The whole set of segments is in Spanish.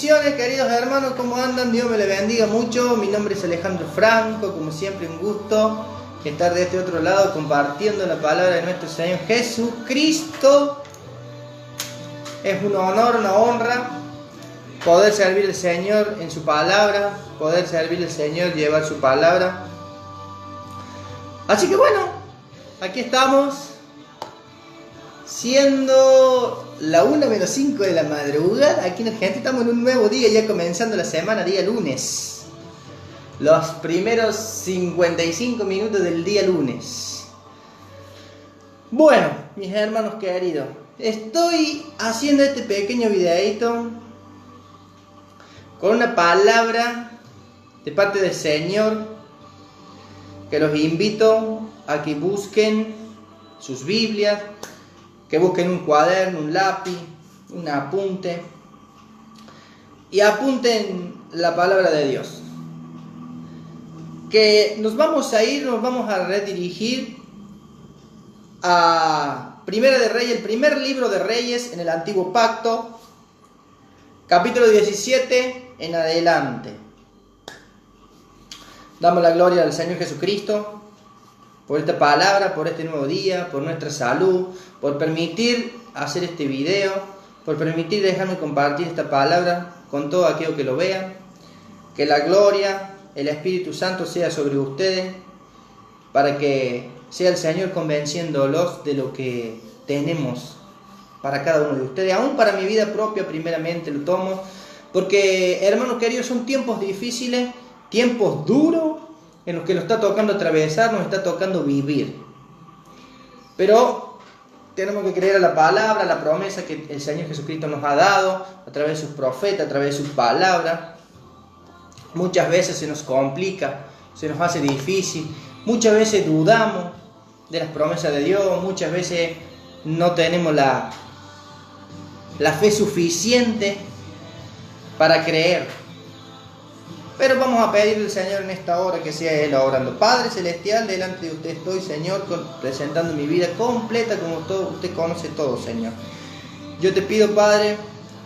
Bendiciones, queridos hermanos, ¿cómo andan? Dios me les bendiga mucho. Mi nombre es Alejandro Franco, como siempre un gusto estar de este otro lado compartiendo la palabra de nuestro Señor Jesucristo. Es un honor, una honra poder servir al Señor en su palabra, poder servir al Señor, llevar su palabra. Así que bueno, aquí estamos, siendo la 1:05 de la madrugada, aquí en Argentina estamos en un nuevo día, ya comenzando la semana, día lunes. Los primeros 55 minutos del día lunes. Bueno, mis hermanos queridos, estoy haciendo este pequeño videito con una palabra de parte del Señor, que los invito a que busquen sus Biblias, que busquen un cuaderno, un lápiz, un apunte y apunten la palabra de Dios. Que nos vamos a redirigir a Primera de Reyes, el primer libro de Reyes en el Antiguo Pacto, capítulo 17 en adelante. Damos la gloria al Señor Jesucristo por esta palabra, por este nuevo día, por nuestra salud, por permitir hacer este video, por permitir dejarme compartir esta palabra con todo aquello que lo vean. Que la gloria, el Espíritu Santo sea sobre ustedes, para que sea el Señor convenciéndolos de lo que tenemos para cada uno de ustedes. Aún para mi vida propia primeramente lo tomo, porque hermanos queridos, son tiempos difíciles, tiempos duros, en los que nos está tocando atravesar, nos está tocando vivir. Pero tenemos que creer a la palabra, a la promesa que el Señor Jesucristo nos ha dado a través de sus profetas, a través de sus palabras. Muchas veces se nos complica, se nos hace difícil, muchas veces dudamos de las promesas de Dios, muchas veces no tenemos la fe suficiente para creer. Pero vamos a pedirle al Señor en esta hora que sea Él orando. Padre Celestial, delante de usted estoy, Señor, presentando mi vida completa como todo, usted conoce todo, Señor. Yo te pido, Padre,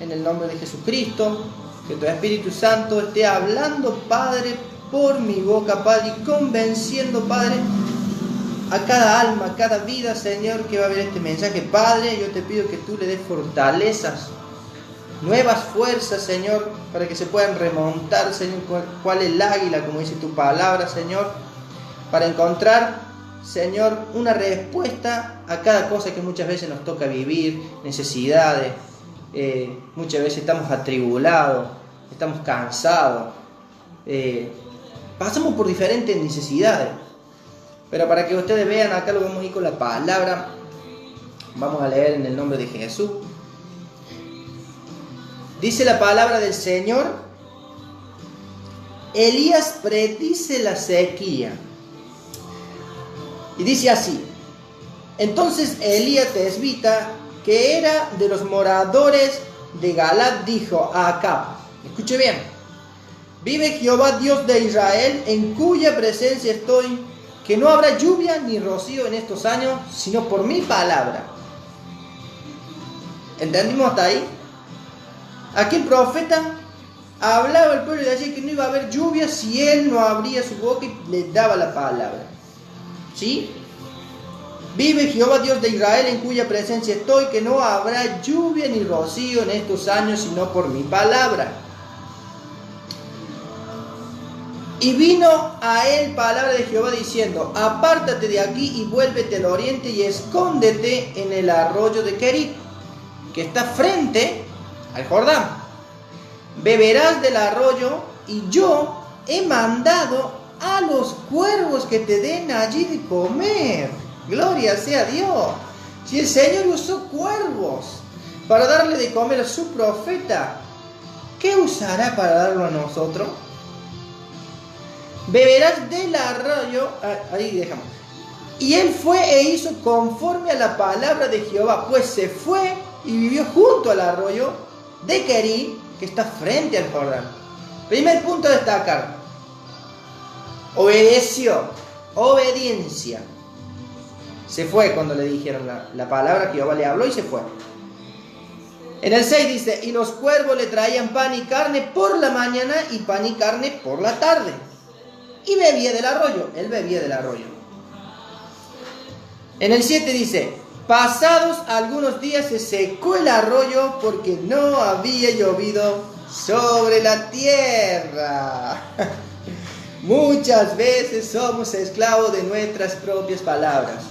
en el nombre de Jesucristo, que tu Espíritu Santo esté hablando, Padre, por mi boca, Padre, y convenciendo, Padre, a cada alma, a cada vida, Señor, que va a ver este mensaje. Padre, yo te pido que tú le des fortalezas, nuevas fuerzas, Señor, para que se puedan remontar, Señor, cuál es el águila, como dice tu palabra, Señor, para encontrar, Señor, una respuesta a cada cosa que muchas veces nos toca vivir, necesidades. Muchas veces estamos atribulados, estamos cansados, pasamos por diferentes necesidades. Pero para que ustedes vean, acá lo vamos a ir con la palabra. Vamos a leer en el nombre de Jesús. Dice la palabra del Señor: Elías predice la sequía. Y dice así: entonces Elías Tesbita, que era de los moradores de Galaad, dijo a Acab, escuche bien: vive Jehová Dios de Israel, en cuya presencia estoy, que no habrá lluvia ni rocío en estos años, sino por mi palabra. ¿Entendimos hasta ahí? Aquí el profeta hablaba al pueblo y decía que no iba a haber lluvia si él no abría su boca y les daba la palabra. ¿Sí? Vive Jehová Dios de Israel, en cuya presencia estoy, que no habrá lluvia ni rocío en estos años, sino por mi palabra. Y vino a él palabra de Jehová diciendo: apártate de aquí y vuélvete al oriente y escóndete en el arroyo de Kerit, que está frente al Jordán. Beberás del arroyo, y yo he mandado a los cuervos que te den allí de comer. Gloria sea a Dios. Si el Señor usó cuervos para darle de comer a su profeta, ¿qué usará para darlo a nosotros? Beberás del arroyo, ahí dejamos. Y él fue e hizo conforme a la palabra de Jehová, pues se fue y vivió junto al arroyo de Kerit, que está frente al Jordán. Primer punto a destacar: obedeció, obediencia. Se fue cuando le dijeron la palabra, Jehová le habló y se fue. En el 6 dice, y los cuervos le traían pan y carne por la mañana y pan y carne por la tarde. Y bebía del arroyo, él bebía del arroyo. En el 7 dice, pasados algunos días se secó el arroyo porque no había llovido sobre la tierra. Muchas veces somos esclavos de nuestras propias palabras.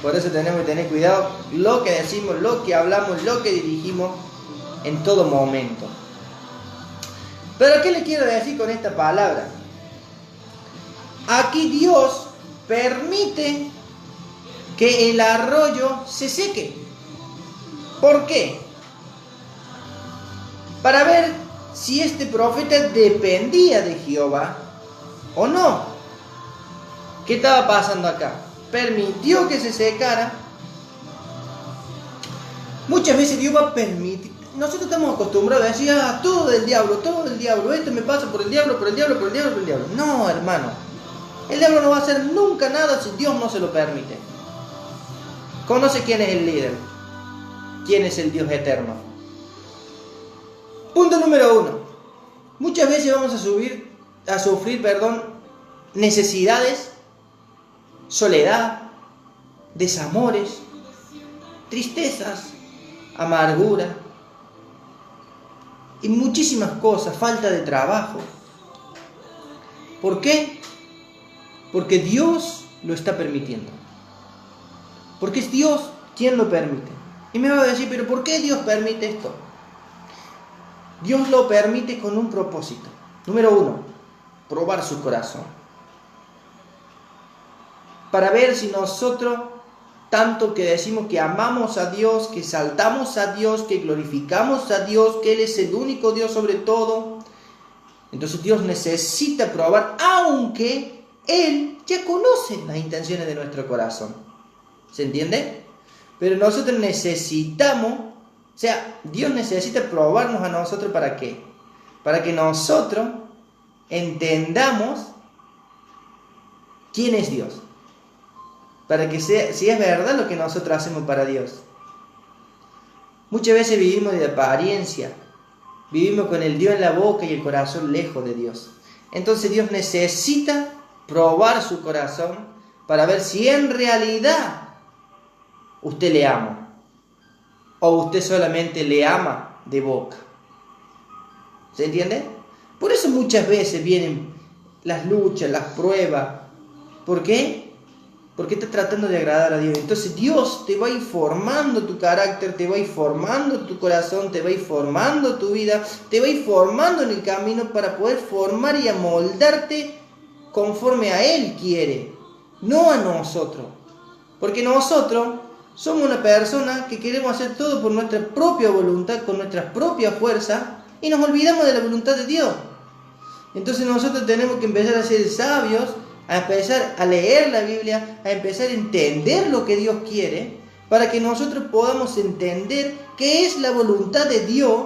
Por eso tenemos que tener cuidado lo que decimos, lo que hablamos, lo que dirigimos en todo momento. Pero ¿qué le quiero decir con esta palabra? Aquí Dios permite que el arroyo se seque. ¿Por qué? Para ver si este profeta dependía de Jehová o no. ¿Qué estaba pasando acá? Permitió que se secara. Muchas veces Dios va a permitir. Nosotros estamos acostumbrados a decir, todo del diablo, esto me pasa por el diablo, por el diablo, por el diablo, por el diablo. No, hermano, el diablo no va a hacer nunca nada si Dios no se lo permite. Conoce quién es el líder, quién es el Dios eterno. Punto número 1. Muchas veces vamos a sufrir, necesidades, soledad, desamores, tristezas, amargura y muchísimas cosas, falta de trabajo. ¿Por qué? Porque Dios lo está permitiendo. Porque es Dios quien lo permite. Y me va a decir, pero ¿por qué Dios permite esto? Dios lo permite con un propósito. Número 1, probar su corazón. Para ver si nosotros, tanto que decimos que amamos a Dios, que exaltamos a Dios, que glorificamos a Dios, que Él es el único Dios sobre todo, entonces Dios necesita probar, aunque Él ya conoce las intenciones de nuestro corazón. ¿Se entiende? Pero nosotros necesitamos, Dios necesita probarnos a nosotros, ¿para qué? Para que nosotros entendamos quién es Dios. Para que sea, si es verdad lo que nosotros hacemos para Dios. Muchas veces vivimos de apariencia, vivimos con el Dios en la boca y el corazón lejos de Dios. Entonces Dios necesita probar su corazón para ver si en realidad usted le ama o usted solamente le ama de boca. ¿Se entiende? Por eso muchas veces vienen las luchas, las pruebas. ¿Por qué? Porque estás tratando de agradar a Dios. Entonces Dios te va a ir formando tu carácter, te va a ir formando tu corazón, te va a ir formando tu vida, te va a ir formando en el camino para poder formar y amoldarte conforme a Él quiere, no a nosotros. Porque nosotros somos una persona que queremos hacer todo por nuestra propia voluntad, con nuestras propias fuerzas, y nos olvidamos de la voluntad de Dios. Entonces nosotros tenemos que empezar a ser sabios, a empezar a leer la Biblia, a empezar a entender lo que Dios quiere, para que nosotros podamos entender qué es la voluntad de Dios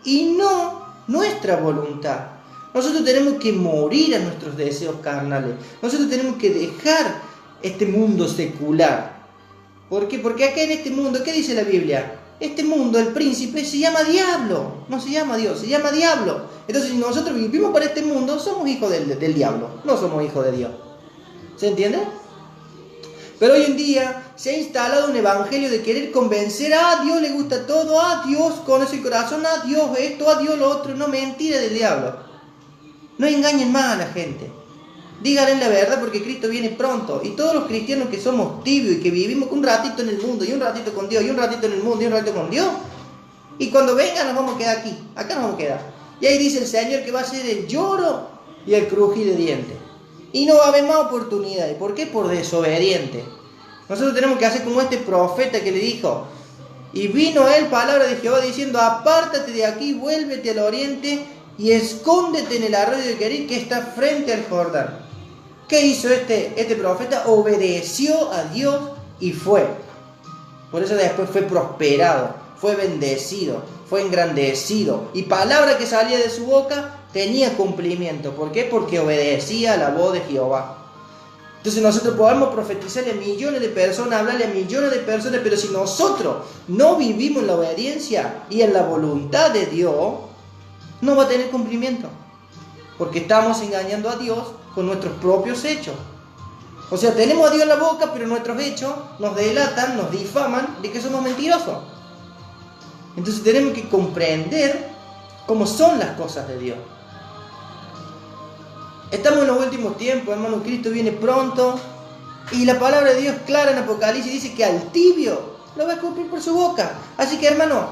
y no nuestra voluntad. Nosotros tenemos que morir a nuestros deseos carnales. Nosotros tenemos que dejar este mundo secular. ¿Por qué? Porque acá en este mundo, ¿qué dice la Biblia? Este mundo, el príncipe, se llama diablo. No se llama Dios, se llama diablo. Entonces, si nosotros vivimos para este mundo, somos hijos del diablo. No somos hijos de Dios. ¿Se entiende? Pero hoy en día se ha instalado un evangelio de querer convencer a Dios le gusta todo, a Dios conoce el corazón, a Dios esto, a Dios lo otro. No, mentira del diablo. No engañen más a la gente. Díganle la verdad porque Cristo viene pronto. Y todos los cristianos que somos tibios y que vivimos un ratito en el mundo y un ratito con Dios y un ratito en el mundo y un ratito con Dios, y cuando venga nos vamos a quedar aquí. Acá nos vamos a quedar. Y ahí dice el Señor que va a ser el lloro y el crujir de dientes. Y no va a haber más oportunidades. ¿Por qué? Por desobediente. Nosotros tenemos que hacer como este profeta que le dijo: y vino él palabra de Jehová diciendo: apártate de aquí, vuélvete al oriente y escóndete en el arroyo de Querit que está frente al Jordán. ¿Qué hizo este profeta? Obedeció a Dios y fue. Por eso después fue prosperado, fue bendecido, fue engrandecido. Y palabra que salía de su boca tenía cumplimiento. ¿Por qué? Porque obedecía a la voz de Jehová. Entonces nosotros podemos profetizarle a millones de personas, hablarle a millones de personas, pero si nosotros no vivimos en la obediencia y en la voluntad de Dios, no va a tener cumplimiento. Porque estamos engañando a Dios con nuestros propios hechos. O sea, tenemos a Dios en la boca, pero nuestros hechos nos delatan, nos difaman de que somos mentirosos. Entonces tenemos que comprender cómo son las cosas de Dios. Estamos en los últimos tiempos, hermano. Cristo viene pronto. Y la palabra de Dios clara en Apocalipsis dice que al tibio lo va a escupir por su boca. Así que, hermano,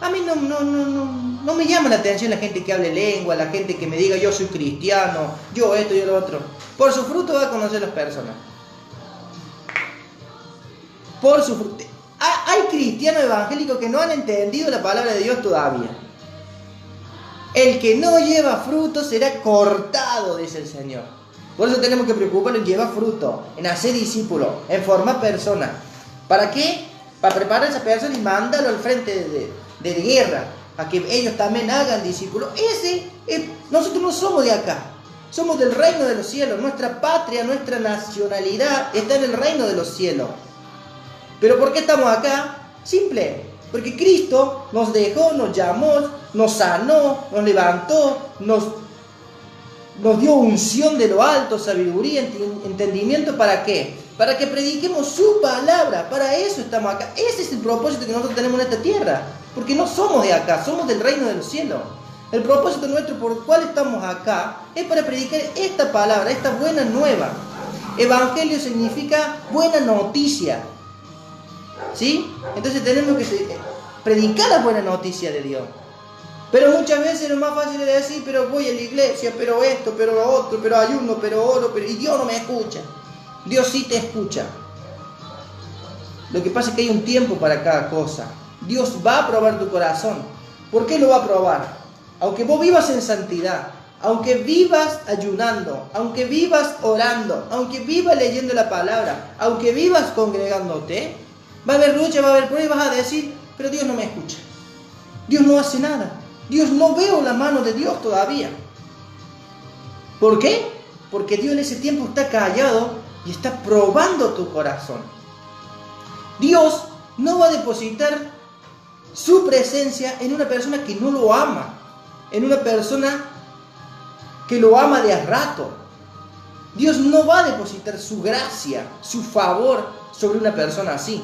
a mí no me llama la atención la gente que hable lengua, la gente que me diga yo soy cristiano, yo esto, yo lo otro. Por su fruto va a conocer las personas. Por su fruto. Hay cristianos evangélicos que no han entendido la palabra de Dios todavía. El que no lleva fruto será cortado, dice el Señor. Por eso tenemos que preocuparnos en llevar fruto, en hacer discípulos, en formar personas. ¿Para qué? Para preparar a esa persona y mandarlo al frente de guerra, a que ellos también hagan discípulos. Nosotros no somos de acá, somos del reino de los cielos. Nuestra patria, nuestra nacionalidad está en el reino de los cielos. ¿Pero por qué estamos acá? Simple, porque Cristo nos dejó, nos llamó, nos sanó, nos levantó, nos dio unción de lo alto, sabiduría, entendimiento. ¿Para qué? Para que prediquemos su palabra. Para eso estamos acá. Ese es el propósito que nosotros tenemos en esta tierra. Porque no somos de acá, somos del reino de los cielos. El propósito nuestro por el cual estamos acá es para predicar esta palabra, esta buena nueva. Evangelio significa buena noticia. ¿Sí? Entonces tenemos que predicar la buena noticia de Dios. Pero muchas veces lo más fácil es decir, pero voy a la iglesia, pero esto, pero lo otro, pero ayuno, pero oro, y Dios no me escucha. Dios sí te escucha. Lo que pasa es que hay un tiempo para cada cosa. Dios va a probar tu corazón. ¿Por qué lo va a probar? Aunque vos vivas en santidad, aunque vivas ayunando, aunque vivas orando, aunque vivas leyendo la palabra, aunque vivas congregándote, va a haber lucha, va a haber pruebas, vas a decir, pero Dios no me escucha. Dios no hace nada. Dios no veo la mano de Dios todavía. ¿Por qué? Porque Dios en ese tiempo está callado y está probando tu corazón. Dios no va a depositar su presencia en una persona que no lo ama, en una persona que lo ama de a rato. Dios no va a depositar su gracia, su favor sobre una persona así.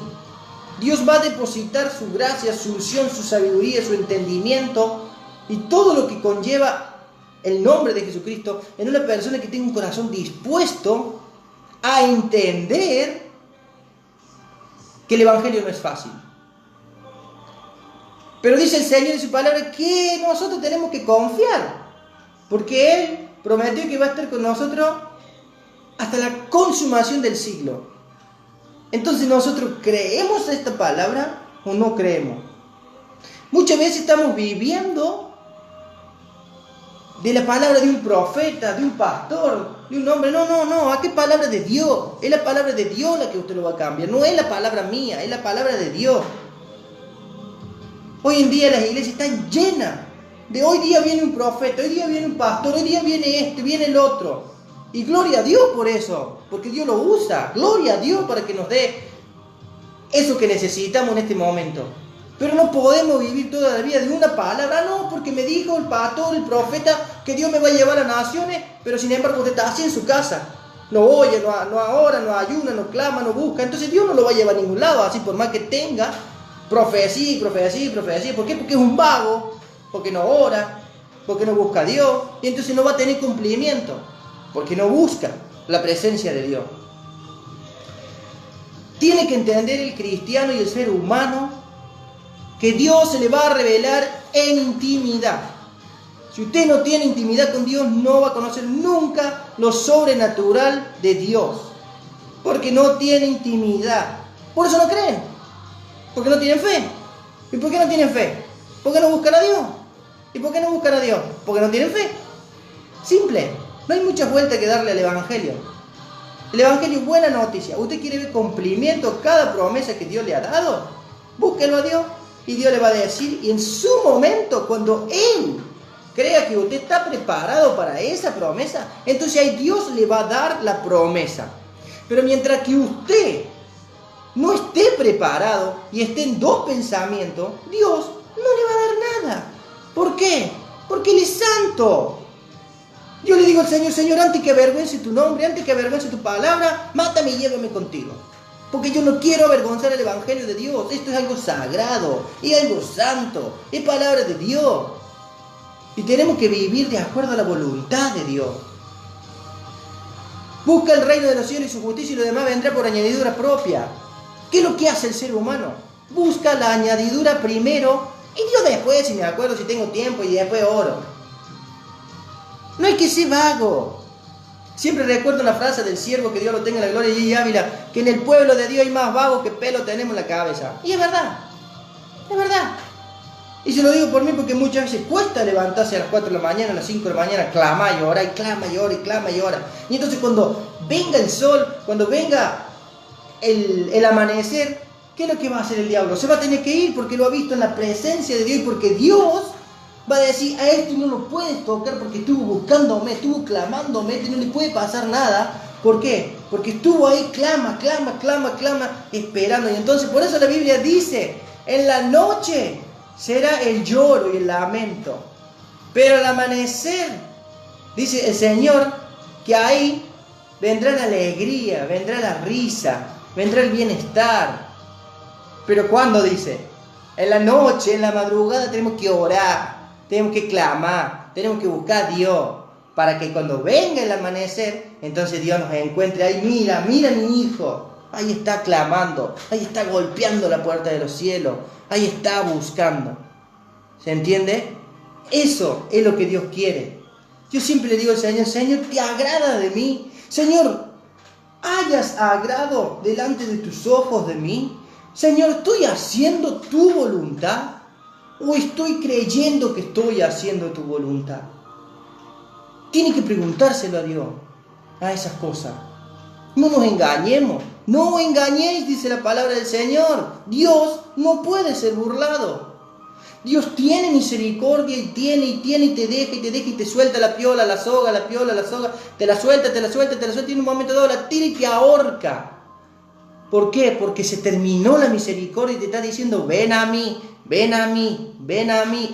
Dios va a depositar su gracia, su unción, su sabiduría, su entendimiento y todo lo que conlleva el nombre de Jesucristo en una persona que tenga un corazón dispuesto a entender que el Evangelio no es fácil. Pero dice el Señor en su palabra que nosotros tenemos que confiar, porque Él prometió que va a estar con nosotros hasta la consumación del siglo. Entonces, ¿nosotros creemos esta palabra o no creemos? Muchas veces estamos viviendo de la palabra de un profeta, de un pastor, de un hombre. No, ¿a qué palabra de Dios? Es la palabra de Dios la que usted lo va a cambiar. No es la palabra mía, es la palabra de Dios. Hoy en día las iglesias están llenas de hoy día viene un profeta, hoy día viene un pastor, hoy día viene este, viene el otro. Y gloria a Dios por eso, porque Dios lo usa. Gloria a Dios para que nos dé eso que necesitamos en este momento. Pero no podemos vivir toda la vida de una palabra, no, porque me dijo el pastor, el profeta, que Dios me va a llevar a naciones, pero sin embargo usted está así en su casa. No oye, no ora, no ayuna, no clama, no busca. Entonces Dios no lo va a llevar a ningún lado, así por más que tenga profecía. ¿Por qué? Porque es un vago, porque no ora, porque no busca a Dios, y entonces no va a tener cumplimiento, porque no busca la presencia de Dios. Tiene que entender el cristiano y el ser humano que Dios se le va a revelar en intimidad. Si usted no tiene intimidad con Dios, no va a conocer nunca lo sobrenatural de Dios, porque no tiene intimidad. Por eso no creen, porque no tienen fe. ¿Y por qué no tienen fe? Porque no buscan a Dios. ¿Y por qué no buscan a Dios? Porque no tienen fe. Simple, no hay mucha vuelta que darle al Evangelio. El Evangelio es buena noticia. Usted quiere ver cumplimiento cada promesa que Dios le ha dado, búsquelo a Dios y Dios le va a decir, y en su momento, cuando Él crea que usted está preparado para esa promesa, entonces ahí Dios le va a dar la promesa. Pero mientras que usted no esté preparado y esté en dos pensamientos, Dios no le va a dar nada. ¿Por qué? Porque Él es santo. Yo le digo al Señor, Señor, antes que avergüence tu nombre, antes que avergüence tu palabra, mátame y llévame contigo. Porque yo no quiero avergonzar el Evangelio de Dios. Esto es algo sagrado, es algo santo, es palabra de Dios. Y tenemos que vivir de acuerdo a la voluntad de Dios. Busca el reino de los cielos y su justicia y lo demás vendrá por añadidura propia. ¿Qué es lo que hace el ser humano? Busca la añadidura primero y Dios después, si me acuerdo, si tengo tiempo, y después oro. No hay que ser vago. Siempre recuerdo una frase del siervo, que Dios lo tenga en la gloria, Gigi Ávila, que en el pueblo de Dios hay más vagos que pelo tenemos en la cabeza. Y es verdad. Es verdad. Y se lo digo por mí porque muchas veces cuesta levantarse a las 4 de la mañana, a las 5 de la mañana, clama y ora, y clama y ora, y clama y ora. Y entonces cuando venga el sol, cuando venga el amanecer, ¿qué es lo que va a hacer el diablo? Se va a tener que ir porque lo ha visto en la presencia de Dios, y porque Dios va a decir, a este no lo puedes tocar porque estuvo buscándome, estuvo clamándome, no le puede pasar nada. ¿Por qué? Porque estuvo ahí, clama, esperando. Y entonces por eso la Biblia dice, en la noche será el lloro y el lamento, pero al amanecer, dice el Señor, que ahí vendrá la alegría, vendrá la risa, vendrá el bienestar. Pero ¿cuándo dice? En la noche, en la madrugada tenemos que orar, tenemos que clamar, tenemos que buscar a Dios, para que cuando venga el amanecer, entonces Dios nos encuentre ahí. Mira mi hijo, ahí está clamando, ahí está golpeando la puerta de los cielos, ahí está buscando. ¿Se entiende? Eso es lo que Dios quiere. Yo siempre le digo al Señor, Señor, ¿te agrada de mí? Señor, ¿hayas agrado delante de tus ojos de mí? Señor, ¿estoy haciendo tu voluntad? ¿O estoy creyendo que estoy haciendo tu voluntad? Tiene que preguntárselo a Dios, a esas cosas. No nos engañemos. No os engañéis, dice la palabra del Señor. Dios no puede ser burlado. Dios tiene misericordia y tiene y te deja y te suelta la piola, la soga, te la suelta y en un momento dado la tira y te ahorca. ¿Por qué? Porque se terminó la misericordia y te está diciendo, ven a mí,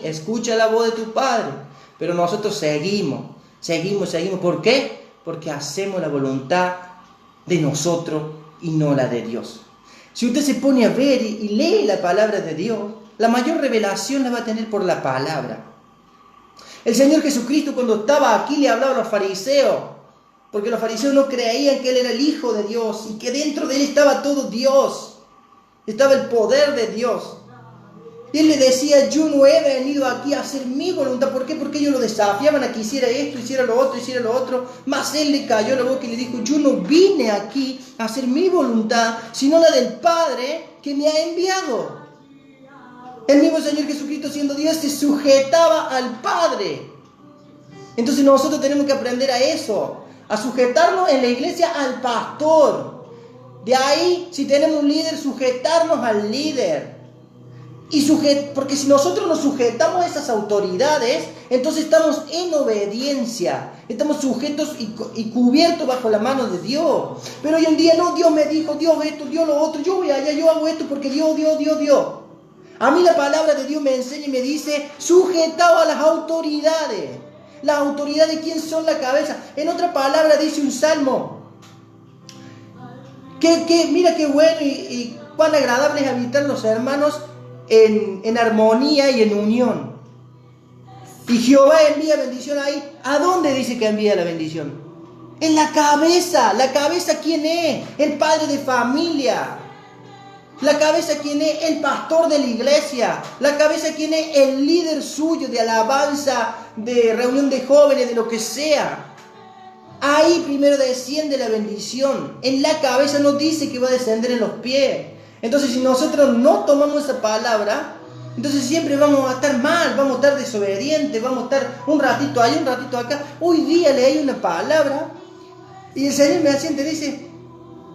escucha la voz de tu Padre. Pero nosotros seguimos. ¿Por qué? Porque hacemos la voluntad de nosotros y no la de Dios. Si usted se pone a ver y lee la palabra de Dios, la mayor revelación la va a tener por la palabra. El Señor Jesucristo, cuando estaba aquí, le hablaba a los fariseos, porque los fariseos no creían que Él era el Hijo de Dios y que dentro de Él estaba todo Dios, estaba el poder de Dios. Y Él le decía, yo no he venido aquí a hacer mi voluntad. ¿Por qué? Porque ellos lo desafiaban a que hiciera esto, hiciera lo otro. Mas Él le cayó la boca y le dijo, yo no vine aquí a hacer mi voluntad, sino la del Padre que me ha enviado. El mismo Señor Jesucristo, siendo Dios, se sujetaba al Padre. Entonces nosotros tenemos que aprender a eso, a sujetarnos en la iglesia al pastor. De ahí, si tenemos un líder, sujetarnos al líder. Porque si nosotros nos sujetamos a esas autoridades, entonces estamos en obediencia, estamos sujetos y cubiertos bajo la mano de Dios. Pero hoy en día no, Dios me dijo, Dios esto, Dios lo otro, yo voy allá, yo hago esto porque Dios. A mí la palabra de Dios me enseña y me dice, sujetado a las autoridades. Las autoridades, ¿quién son la cabeza? En otra palabra dice un salmo, mira qué bueno y cuán agradable es habitar los hermanos en armonía y en unión. Y Jehová envía bendición ahí. ¿A dónde dice que envía la bendición? En la cabeza. ¿La cabeza quién es? El padre de familia. La cabeza quién es? El pastor de la iglesia. La cabeza quién es? El líder suyo de alabanza, de reunión de jóvenes, de lo que sea. Ahí primero desciende la bendición. En la cabeza no dice que va a descender en los pies. Entonces si nosotros no tomamos esa palabra, entonces siempre vamos a estar mal, vamos a estar desobedientes, vamos a estar un ratito allá, un ratito acá. Hoy día leí una palabra y el Señor me asiente y dice,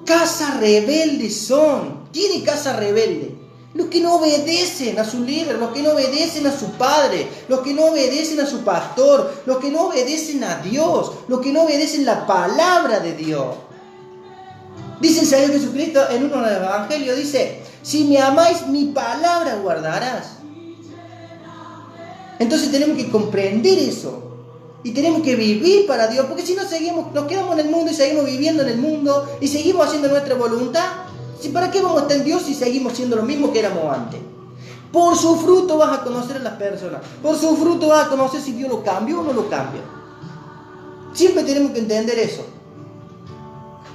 casa rebelde son. ¿Quién es casa rebelde? Los que no obedecen a su líder, los que no obedecen a su padre, los que no obedecen a su pastor, los que no obedecen a Dios, los que no obedecen la palabra de Dios. Dice el Señor Jesucristo en uno de los evangelios, dice, si me amáis, mi palabra guardarás. Entonces tenemos que comprender eso. Y tenemos que vivir para Dios, porque si no seguimos, nos quedamos en el mundo y seguimos viviendo en el mundo y seguimos haciendo nuestra voluntad. ¿Para qué vamos a estar en Dios si seguimos siendo lo mismo que éramos antes? Por su fruto vas a conocer a las personas. Por su fruto vas a conocer si Dios lo cambió o no lo cambia. Siempre tenemos que entender eso.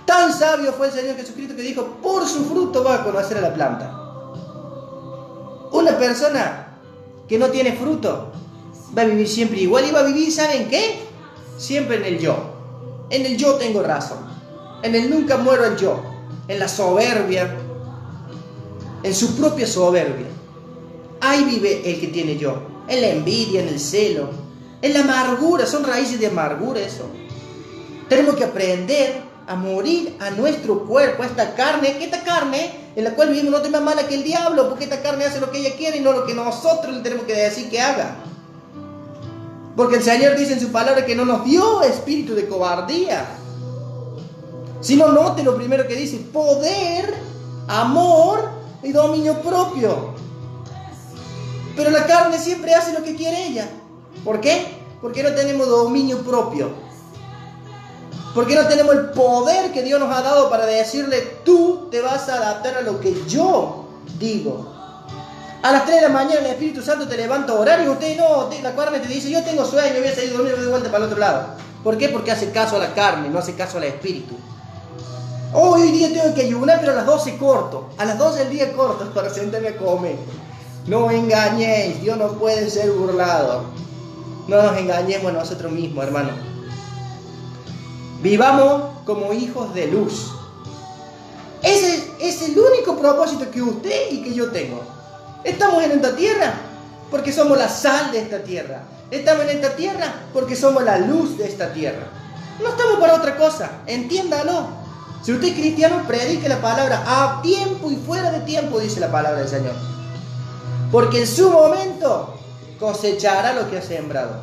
Tan sabio fue el Señor Jesucristo que dijo, por su fruto vas a conocer a la planta. Una persona que no tiene fruto va a vivir siempre igual y va a vivir, ¿saben qué? Siempre en el yo. En el yo tengo razón. En el nunca muero el yo. En la soberbia, en su propia soberbia. Ahí vive el que tiene yo. En la envidia, en el celo, en la amargura. Son raíces de amargura eso. Tenemos que aprender a morir a nuestro cuerpo, a esta carne, que esta carne en la cual vivimos no es más mala que el diablo, porque esta carne hace lo que ella quiere y no lo que nosotros le tenemos que decir que haga. Porque el Señor dice en su palabra que no nos dio espíritu de cobardía. Si no, note lo primero que dice, poder, amor y dominio propio. Pero la carne siempre hace lo que quiere ella. ¿Por qué? Porque no tenemos dominio propio. Porque no tenemos el poder que Dios nos ha dado para decirle, tú te vas a adaptar a lo que yo digo. A las 3 de la mañana el Espíritu Santo te levanta a orar y usted no, la carne te dice, yo tengo sueño, voy a salir a dormir, voy de vuelta para el otro lado. ¿Por qué? Porque hace caso a la carne, no hace caso al Espíritu. Hoy día tengo que ayunar, pero a las 12 corto. A las 12 del día corto para sentarme a comer. No me engañéis, Dios no puede ser burlado. No nos engañemos a nosotros mismos, hermano. Vivamos como hijos de luz. Ese es el único propósito que usted y que yo tengo. Estamos en esta tierra porque somos la sal de esta tierra. Estamos en esta tierra porque somos la luz de esta tierra. No estamos para otra cosa, entiéndalo. Si usted es cristiano, predique la palabra a tiempo y fuera de tiempo, dice la palabra del Señor. Porque en su momento cosechará lo que ha sembrado.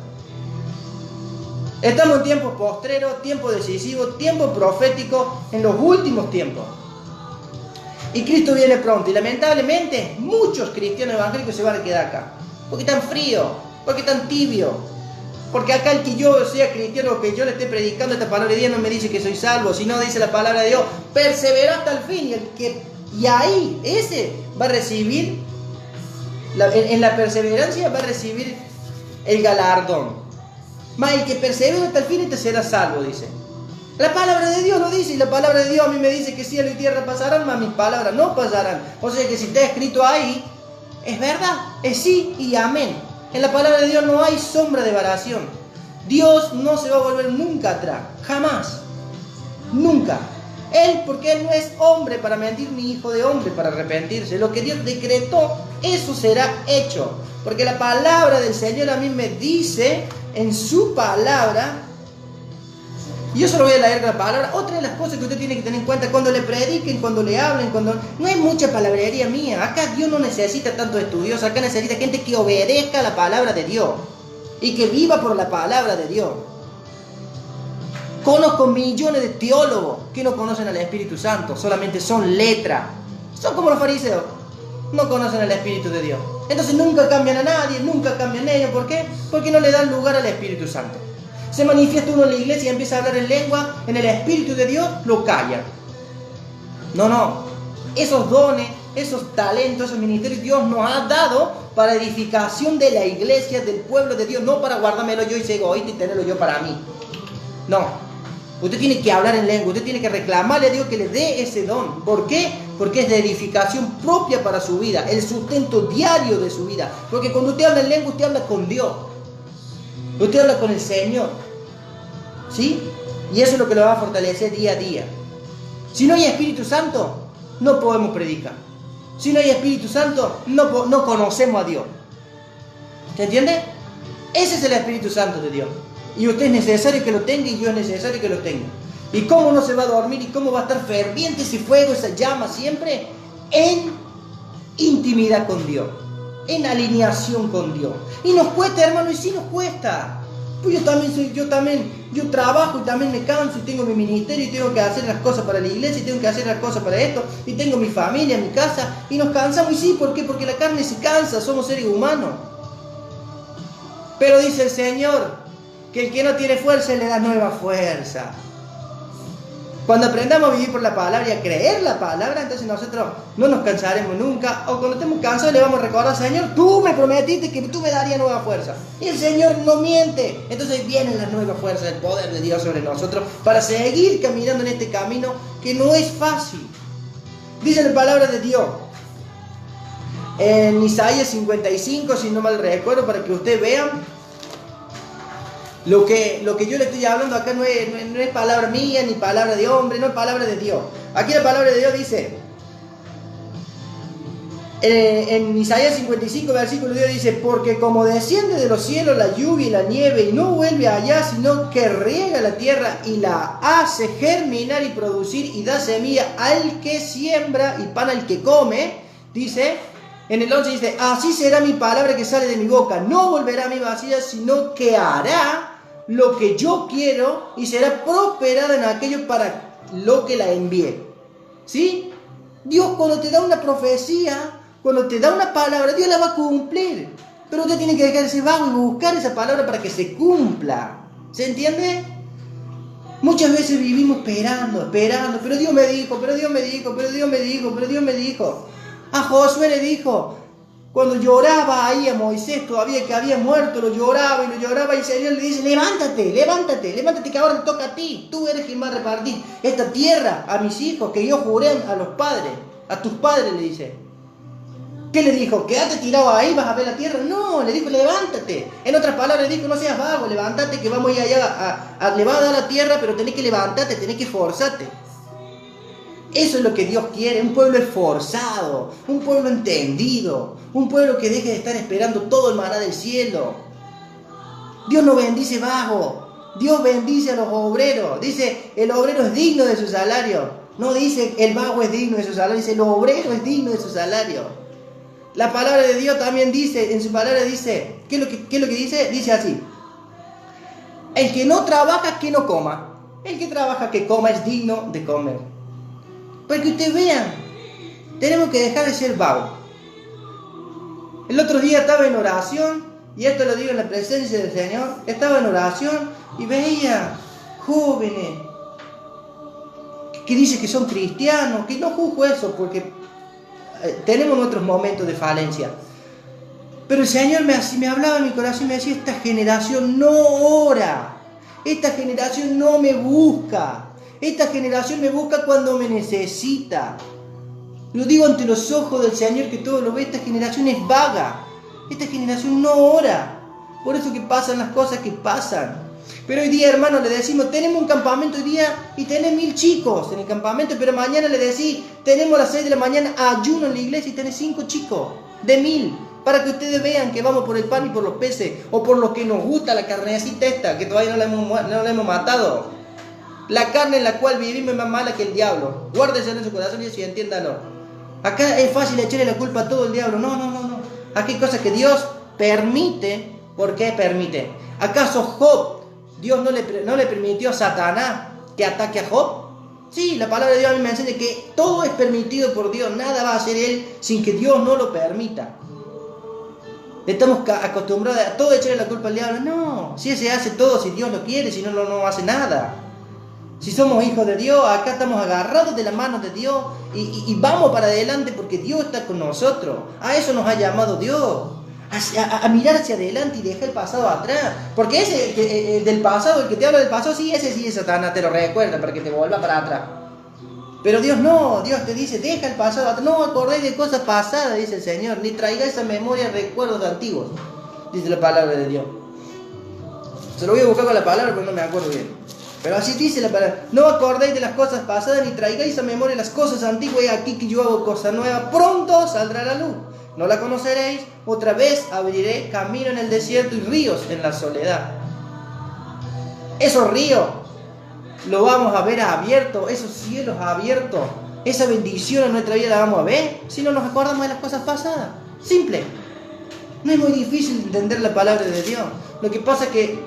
Estamos en tiempos postreros, tiempo decisivo, tiempo profético, en los últimos tiempos. Y Cristo viene pronto. Y lamentablemente muchos cristianos evangélicos se van a quedar acá. Porque están fríos, porque están tibios. Porque acá el que yo sea cristiano, que yo le esté predicando esta palabra de Dios, no me dice que soy salvo, sino dice la palabra de Dios, persevera hasta el fin. Y ahí, ese va a recibir, en la perseverancia va a recibir el galardón. Más el que persevera hasta el fin, este será salvo, dice. La palabra de Dios lo dice, y la palabra de Dios a mí me dice que cielo y tierra pasarán, mas mis palabras no pasarán. O sea que si está escrito ahí, es verdad, es sí y amén. En la palabra de Dios no hay sombra de variación. Dios no se va a volver nunca atrás, jamás, nunca. Él, porque Él no es hombre para mentir, ni hijo de hombre para arrepentirse. Lo que Dios decretó, eso será hecho. Porque la palabra del Señor a mí me dice en su palabra, y yo solo voy a leer la palabra. Otra de las cosas que usted tiene que tener en cuenta cuando le prediquen, cuando le hablen, cuando no hay mucha palabrería mía. Acá Dios no necesita tanto estudiosos, acá necesita gente que obedezca la palabra de Dios y que viva por la palabra de Dios. Conozco millones de teólogos que no conocen al Espíritu Santo, solamente son letras. Son como los fariseos, no conocen al Espíritu de Dios. Entonces nunca cambian a nadie, nunca cambian ellos. ¿Por qué? Porque no le dan lugar al Espíritu Santo. Se manifiesta uno en la iglesia y empieza a hablar en lengua, en el Espíritu de Dios, lo callan. No. Esos dones, esos talentos, esos ministerios, Dios nos ha dado para edificación de la iglesia, del pueblo de Dios, no para guardármelo yo y ser egoísta y tenerlo yo para mí. No. Usted tiene que hablar en lengua, usted tiene que reclamarle a Dios que le dé ese don. ¿Por qué? Porque es de edificación propia para su vida, el sustento diario de su vida. Porque cuando usted habla en lengua, usted habla con Dios. Usted habla con el Señor, ¿sí? Y eso es lo que lo va a fortalecer día a día. Si no hay Espíritu Santo, no podemos predicar. Si no hay Espíritu Santo, no conocemos a Dios. ¿Se entiende? Ese es el Espíritu Santo de Dios. Y usted es necesario que lo tenga y yo es necesario que lo tenga. ¿Y cómo no se va a dormir y cómo va a estar ferviente ese fuego, esa llama siempre? En intimidad con Dios, en alineación con Dios. Y nos cuesta, hermano, y sí nos cuesta. Pues yo trabajo y también me canso y tengo mi ministerio y tengo que hacer las cosas para la iglesia y tengo que hacer las cosas para esto y tengo mi familia, mi casa y nos cansamos. Y sí, ¿por qué? Porque la carne se cansa, somos seres humanos. Pero dice el Señor que el que no tiene fuerza le da nueva fuerza. Cuando aprendamos a vivir por la palabra y a creer la palabra, entonces nosotros no nos cansaremos nunca. O cuando estemos cansados le vamos a recordar, Señor, tú me prometiste que tú me darías nueva fuerza. Y el Señor no miente. Entonces viene la nueva fuerza, el poder de Dios sobre nosotros para seguir caminando en este camino que no es fácil. Dice la palabra de Dios en Isaías 55, si no mal recuerdo, para que ustedes vean. Lo que yo le estoy hablando acá no es palabra mía, ni palabra de hombre, no es palabra de Dios. Aquí la palabra de Dios dice, en Isaías 55, versículo 10 dice, porque como desciende de los cielos la lluvia y la nieve y no vuelve allá, sino que riega la tierra y la hace germinar y producir y da semilla al que siembra y pan al que come, dice, en el 11 dice, así será mi palabra que sale de mi boca, no volverá a mí vacía, sino que hará lo que yo quiero y será prosperada en aquello para lo que la envié. ¿Sí? Dios cuando te da una profecía, cuando te da una palabra, Dios la va a cumplir. Pero usted tiene que dejarse vago y buscar esa palabra para que se cumpla. ¿Se entiende? Muchas veces vivimos esperando, pero Dios me dijo, pero Dios me dijo, pero Dios me dijo, pero Dios me dijo. A Josué le dijo, cuando lloraba ahí a Moisés, todavía que había muerto, lo lloraba y el Señor le dice, levántate que ahora te toca a ti, tú eres quien va a repartir esta tierra a mis hijos, que yo juré a los padres, a tus padres le dice. ¿Qué le dijo? ¿Quédate tirado ahí, vas a ver la tierra? No, le dijo, levántate. En otras palabras le dijo, no seas vago, levántate que vamos a ir allá, le va a dar la tierra, pero tenés que levantarte, tenés que esforzarte. Eso es lo que Dios quiere, un pueblo esforzado, un pueblo entendido, un pueblo que deje de estar esperando todo el maná del cielo. Dios no bendice vago, Dios bendice a los obreros. Dice, el obrero es digno de su salario. No dice, el vago es digno de su salario, dice, el obrero es digno de su salario. La palabra de Dios también dice, en su palabra dice, ¿qué es lo que dice? Dice así, el que no trabaja, que no coma. El que trabaja, que coma, es digno de comer. Para que ustedes vean, tenemos que dejar de ser vagos. El otro día estaba en oración, y esto lo digo en la presencia del Señor, estaba en oración y veía jóvenes que dicen que son cristianos, que no juzgo eso porque tenemos nuestros momentos de falencia. Pero el Señor me hablaba en mi corazón y me decía, esta generación no ora, esta generación no me busca. Esta generación me busca cuando me necesita. Lo digo ante los ojos del Señor que todo lo ve. Esta generación es vaga. Esta generación no ora. Por eso que pasan las cosas que pasan. Pero hoy día, hermano, le decimos, tenemos un campamento hoy día y tenés 1000 chicos en el campamento. Pero mañana le decís, tenemos a las 6 de la mañana ayuno en la iglesia y tenés 5 chicos de 1000. Para que ustedes vean que vamos por el pan y por los peces. O por lo que nos gusta la carnecita esta, que todavía no la hemos matado. La carne en la cual vivimos es más mala que el diablo. Guárdese en su corazón y así entiéndalo. Acá es fácil echarle la culpa a todo el diablo. No. Aquí hay cosas que Dios permite. ¿Por qué permite? ¿Acaso Job, Dios no le permitió a Satanás que ataque a Job? Sí, la palabra de Dios a mí me enseña que todo es permitido por Dios. Nada va a hacer Él sin que Dios no lo permita. Estamos acostumbrados a todo echarle la culpa al diablo. No, si se hace todo si Dios lo quiere, si no, no hace nada. Si somos hijos de Dios, acá estamos agarrados de la mano de Dios y vamos para adelante porque Dios está con nosotros. A eso nos ha llamado Dios, a mirar hacia adelante y dejar el pasado atrás. Porque ese el del pasado, el que te habla del pasado, sí, ese sí es Satanás, te lo recuerda para que te vuelva para atrás. Pero Dios no, Dios te dice, deja el pasado atrás, no acordéis de cosas pasadas, dice el Señor, ni traigáis a memoria recuerdos antiguos, dice la palabra de Dios. Se lo voy a buscar con la palabra porque no me acuerdo bien. Pero así dice la palabra, no acordéis de las cosas pasadas ni traigáis a memoria las cosas antiguas, y aquí que yo hago cosa nueva, pronto saldrá la luz. No la conoceréis, otra vez abriré camino en el desierto y ríos en la soledad. Esos ríos los vamos a ver abiertos, esos cielos abiertos, esa bendición en nuestra vida la vamos a ver si no nos acordamos de las cosas pasadas. Simple. No es muy difícil entender la palabra de Dios. Lo que pasa es que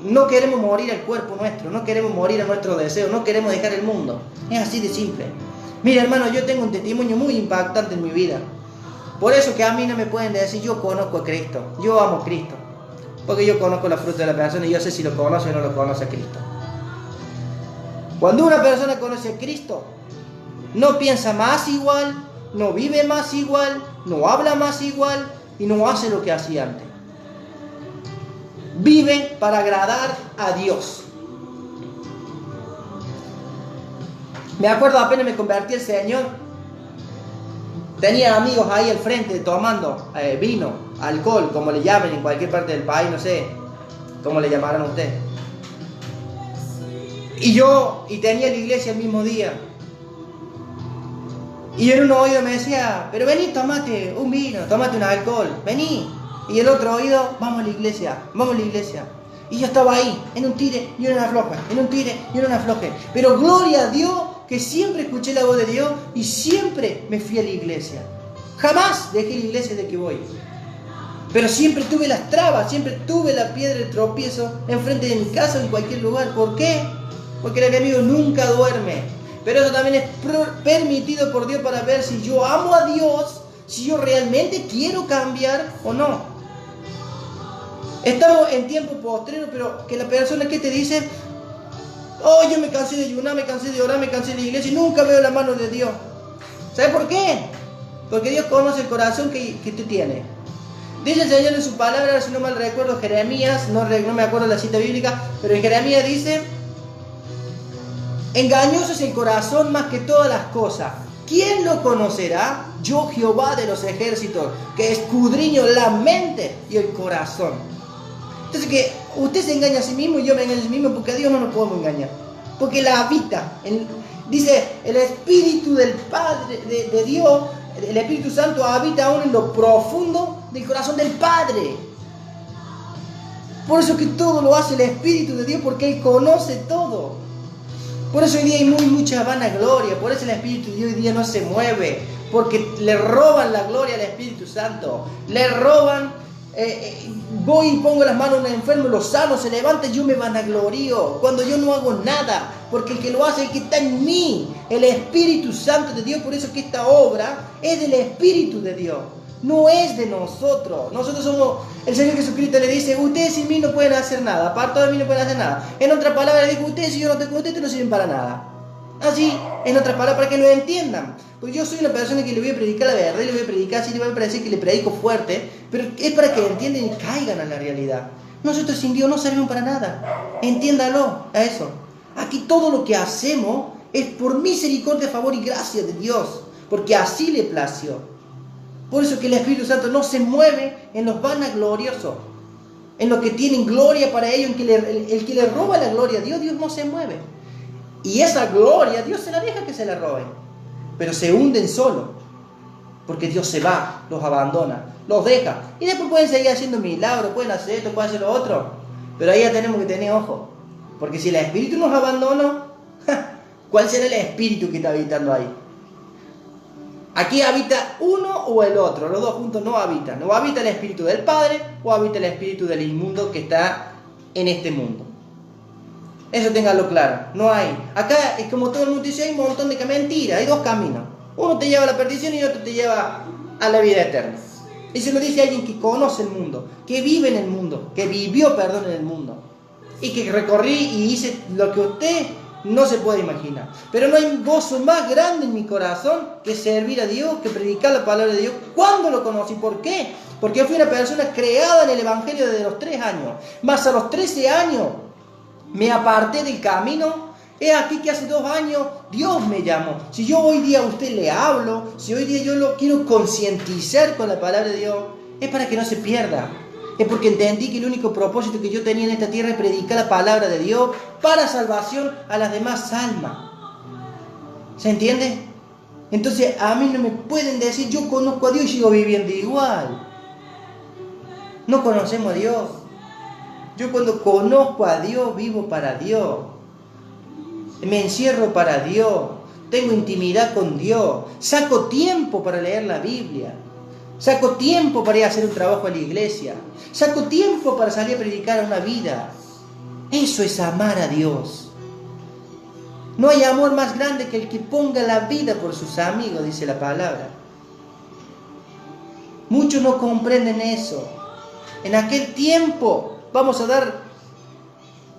no queremos morir al cuerpo nuestro, no queremos morir a nuestros deseos, no queremos dejar el mundo. Es así de simple. Mira, hermano, yo tengo un testimonio muy impactante en mi vida. Por eso que a mí no me pueden decir, yo conozco a Cristo, yo amo a Cristo. Porque yo conozco la fruta de la persona y yo sé si lo conoce o no lo conoce a Cristo. Cuando una persona conoce a Cristo, no piensa más igual, no vive más igual, no habla más igual y no hace lo que hacía antes. Vive para agradar a Dios. Me acuerdo apenas me convertí al Señor, tenía amigos ahí al frente tomando vino, alcohol, como le llamen en cualquier parte del país, no sé cómo le llamarán a ustedes. Y tenía la iglesia el mismo día. Y en un oído me decía, pero vení, tomate un vino, tomate un alcohol, vení. Y el otro oído, vamos a la iglesia, vamos a la iglesia. Y yo estaba ahí, en un tire y en una afloje, en un tire y en una afloje. Pero gloria a Dios que siempre escuché la voz de Dios y siempre me fui a la iglesia. Jamás dejé la iglesia de que voy. Pero siempre tuve las trabas, siempre tuve la piedra de tropiezo enfrente de mi casa o en cualquier lugar. ¿Por qué? Porque el enemigo nunca duerme. Pero eso también es permitido por Dios para ver si yo amo a Dios, si yo realmente quiero cambiar o no. Estamos en tiempo postrero, pero que la persona que te dice, oh, yo me cansé de ayunar, me cansé de orar, me cansé de la iglesia y nunca veo la mano de Dios. ¿Sabes por qué? Porque Dios conoce el corazón que tú tienes. Dice el Señor en su palabra, si no mal recuerdo, Jeremías, no me acuerdo la cita bíblica, pero en Jeremías dice, engañoso es el corazón más que todas las cosas. ¿Quién lo conocerá? Yo, Jehová de los ejércitos, que escudriño la mente y el corazón. Entonces que usted se engaña a sí mismo y yo me engaño a sí mismo, porque a Dios no nos podemos engañar. Porque la habita, dice, el Espíritu del Padre, de Dios, el Espíritu Santo habita aún en lo profundo del corazón del Padre. Por eso que todo lo hace el Espíritu de Dios, porque Él conoce todo. Por eso hoy día hay mucha vanagloria, por eso el Espíritu de Dios hoy día no se mueve, porque le roban la gloria al Espíritu Santo, le roban, voy y pongo las manos en un enfermo, lo sano, se levanta y yo me vanaglorio, cuando yo no hago nada, porque el que lo hace es el que está en mí, el Espíritu Santo de Dios. Por eso que esta obra es del Espíritu de Dios, no es de nosotros. Nosotros somos, el Señor Jesucristo le dice, ustedes sin mí no pueden hacer nada, aparte de mí no pueden hacer nada. En otras palabras le dijo, ustedes si yo no estoy con ustedes no sirven para nada. Así, en otras palabras, para que lo entiendan. Porque yo soy una persona que le voy a predicar la verdad y le voy a predicar, así le voy a decir que le predico fuerte, pero es para que entiendan y caigan a la realidad. Nosotros sin Dios no servimos para nada. Entiéndalo a eso. Aquí todo lo que hacemos es por misericordia, favor y gracia de Dios, porque así le plació. Por eso que el Espíritu Santo no se mueve en los vanagloriosos, en los que tienen gloria para ellos, el que le roba la gloria a Dios, Dios no se mueve. Y esa gloria, Dios se la deja que se la roben, pero se hunden solo, porque Dios se va, los abandona, los deja. Y después pueden seguir haciendo milagros, pueden hacer esto, pueden hacer lo otro, pero ahí ya tenemos que tener ojo, porque si el Espíritu nos abandona, ¿cuál será el Espíritu que está habitando ahí? Aquí habita uno o el otro, los dos juntos no habitan. No habita el Espíritu del Padre o habita el Espíritu del inmundo que está en este mundo. Eso ténganlo claro, no hay. Acá es como todo el mundo dice, hay un montón de mentiras, hay dos caminos. Uno te lleva a la perdición y otro te lleva a la vida eterna. Y se lo dice alguien que conoce el mundo, que vive en el mundo, que vivió, en el mundo. Y que recorrí y hice lo que usted no se puede imaginar. Pero no hay gozo más grande en mi corazón que servir a Dios, que predicar la palabra de Dios. ¿Cuándo lo conocí? ¿Por qué? Porque yo fui una persona creada en el Evangelio desde los 3 años. Más a los 13 años me aparté del camino. Es aquí que hace 2 años Dios me llamó. Si yo hoy día a usted le hablo, si hoy día yo lo quiero concientizar con la palabra de Dios, es para que no se pierda. Es porque entendí que el único propósito que yo tenía en esta tierra es predicar la palabra de Dios para salvación a las demás almas. ¿Se entiende? Entonces a mí no me pueden decir, yo conozco a Dios y sigo viviendo igual. No conocemos a Dios. Yo cuando conozco a Dios, vivo para Dios. Me encierro para Dios. tengo intimidad con Dios, saco tiempo para leer la Biblia, saco tiempo para ir a hacer un trabajo a la iglesia, saco tiempo para salir a predicar a una vida. Eso es amar a Dios. No hay amor más grande que el que ponga la vida por sus amigos, dice la palabra. Muchos no comprenden eso. En aquel tiempo vamos a dar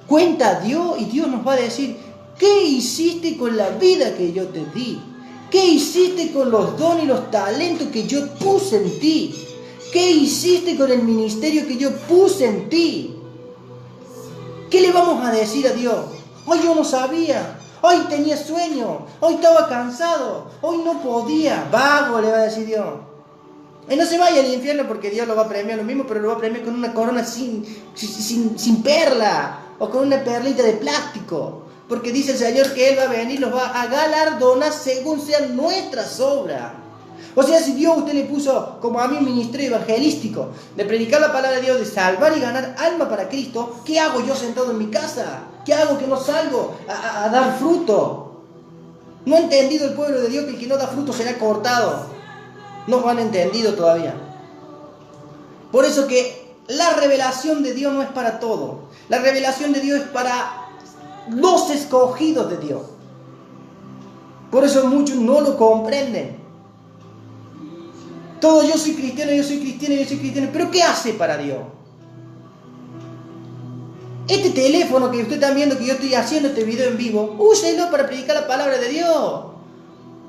cuenta a Dios y Dios nos va a decir: ¿qué hiciste con la vida que yo te di? ¿Qué hiciste con los dones y los talentos que yo puse en ti? ¿Qué hiciste con el ministerio que yo puse en ti? ¿Qué le vamos a decir a Dios? Hoy yo no sabía, hoy tenía sueño, hoy estaba cansado, hoy no podía. Vago, le va a decir Dios. Y no se vaya al infierno porque Dios lo va a premiar lo mismo, pero lo va a premiar con una corona sin perla o con una perlita de plástico. Porque dice el Señor que Él va a venir y los va a galardonar según sean nuestras obras. O sea, si Dios usted le puso como a mí un ministerio evangelístico, de predicar la palabra de Dios, de salvar y ganar alma para Cristo, ¿qué hago yo sentado en mi casa? ¿Qué hago que no salgo a dar fruto? No ha entendido el pueblo de Dios que el que no da fruto será cortado. No lo han entendido todavía. Por eso que la revelación de Dios no es para todo. La revelación de Dios es para los escogidos de Dios. Por eso muchos no lo comprenden. Todo yo soy cristiano, yo soy cristiano, yo soy cristiano. ¿Pero qué hace para Dios? Este teléfono que usted está viendo, que yo estoy haciendo este video en vivo, úselo para predicar la palabra de Dios.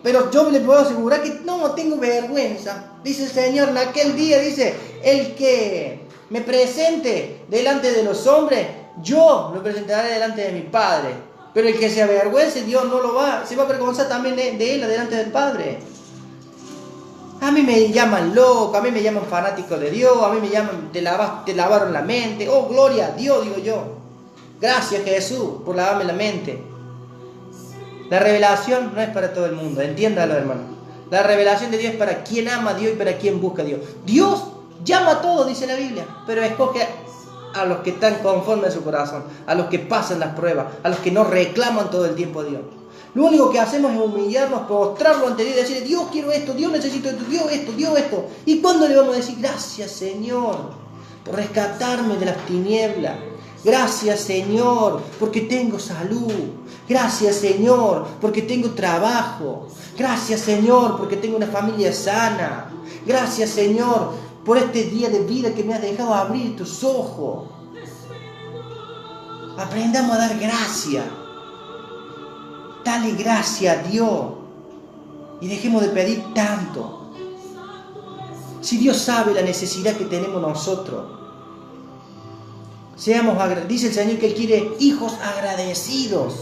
Pero yo le puedo asegurar que no tengo vergüenza. Dice el Señor en aquel día, dice: el que me presente delante de los hombres, yo lo presentaré delante de mi Padre. Pero el que se avergüence, Dios no lo va, se va a avergonzar también de él delante del Padre. A mí me llaman loco, a mí me llaman fanático de Dios, a mí me llaman te lavaron la mente. Oh, gloria a Dios, digo yo. Gracias, Jesús, por lavarme la mente. La revelación no es para todo el mundo, entiéndalo, hermano. La revelación de Dios es para quien ama a Dios y para quien busca a Dios. Dios llama a todos, dice la Biblia, pero escoge a los que están conformes a su corazón, a los que pasan las pruebas, a los que no reclaman todo el tiempo a Dios. Lo único que hacemos es humillarnos, postrarlo ante Dios y decirle: Dios, quiero esto, Dios, necesito esto, Dios, esto, Dios, esto. ¿Y cuándo le vamos a decir: gracias, Señor, por rescatarme de las tinieblas? Gracias, Señor, porque tengo salud. Gracias, Señor, porque tengo trabajo. Gracias, Señor, porque tengo una familia sana. Gracias, Señor, por este día de vida que me has dejado abrir tus ojos. Aprendamos a dar gracias. Dale gracias a Dios y dejemos de pedir tanto. Si Dios sabe la necesidad que tenemos nosotros, dice el Señor que Él quiere hijos agradecidos.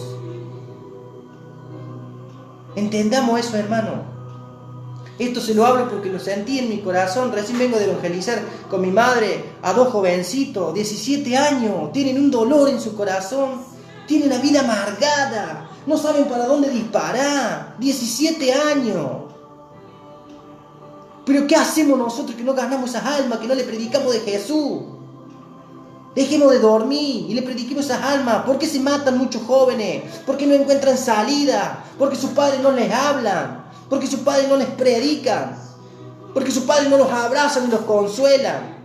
Entendamos eso, hermano. Esto se lo hablo porque lo sentí en mi corazón. Recién vengo de evangelizar con mi madre a dos jovencitos, 17 años, tienen un dolor en su corazón, tienen la vida amargada, no saben para dónde disparar, 17 años. Pero ¿qué hacemos nosotros que no ganamos esas almas, que no le predicamos de Jesús? Dejemos de dormir y le prediquemos esas almas. ¿Por qué se matan muchos jóvenes? ¿Por qué no encuentran salida? Porque sus padres no les hablan, porque sus padres no les predican, porque sus padres no los abrazan y los consuelan,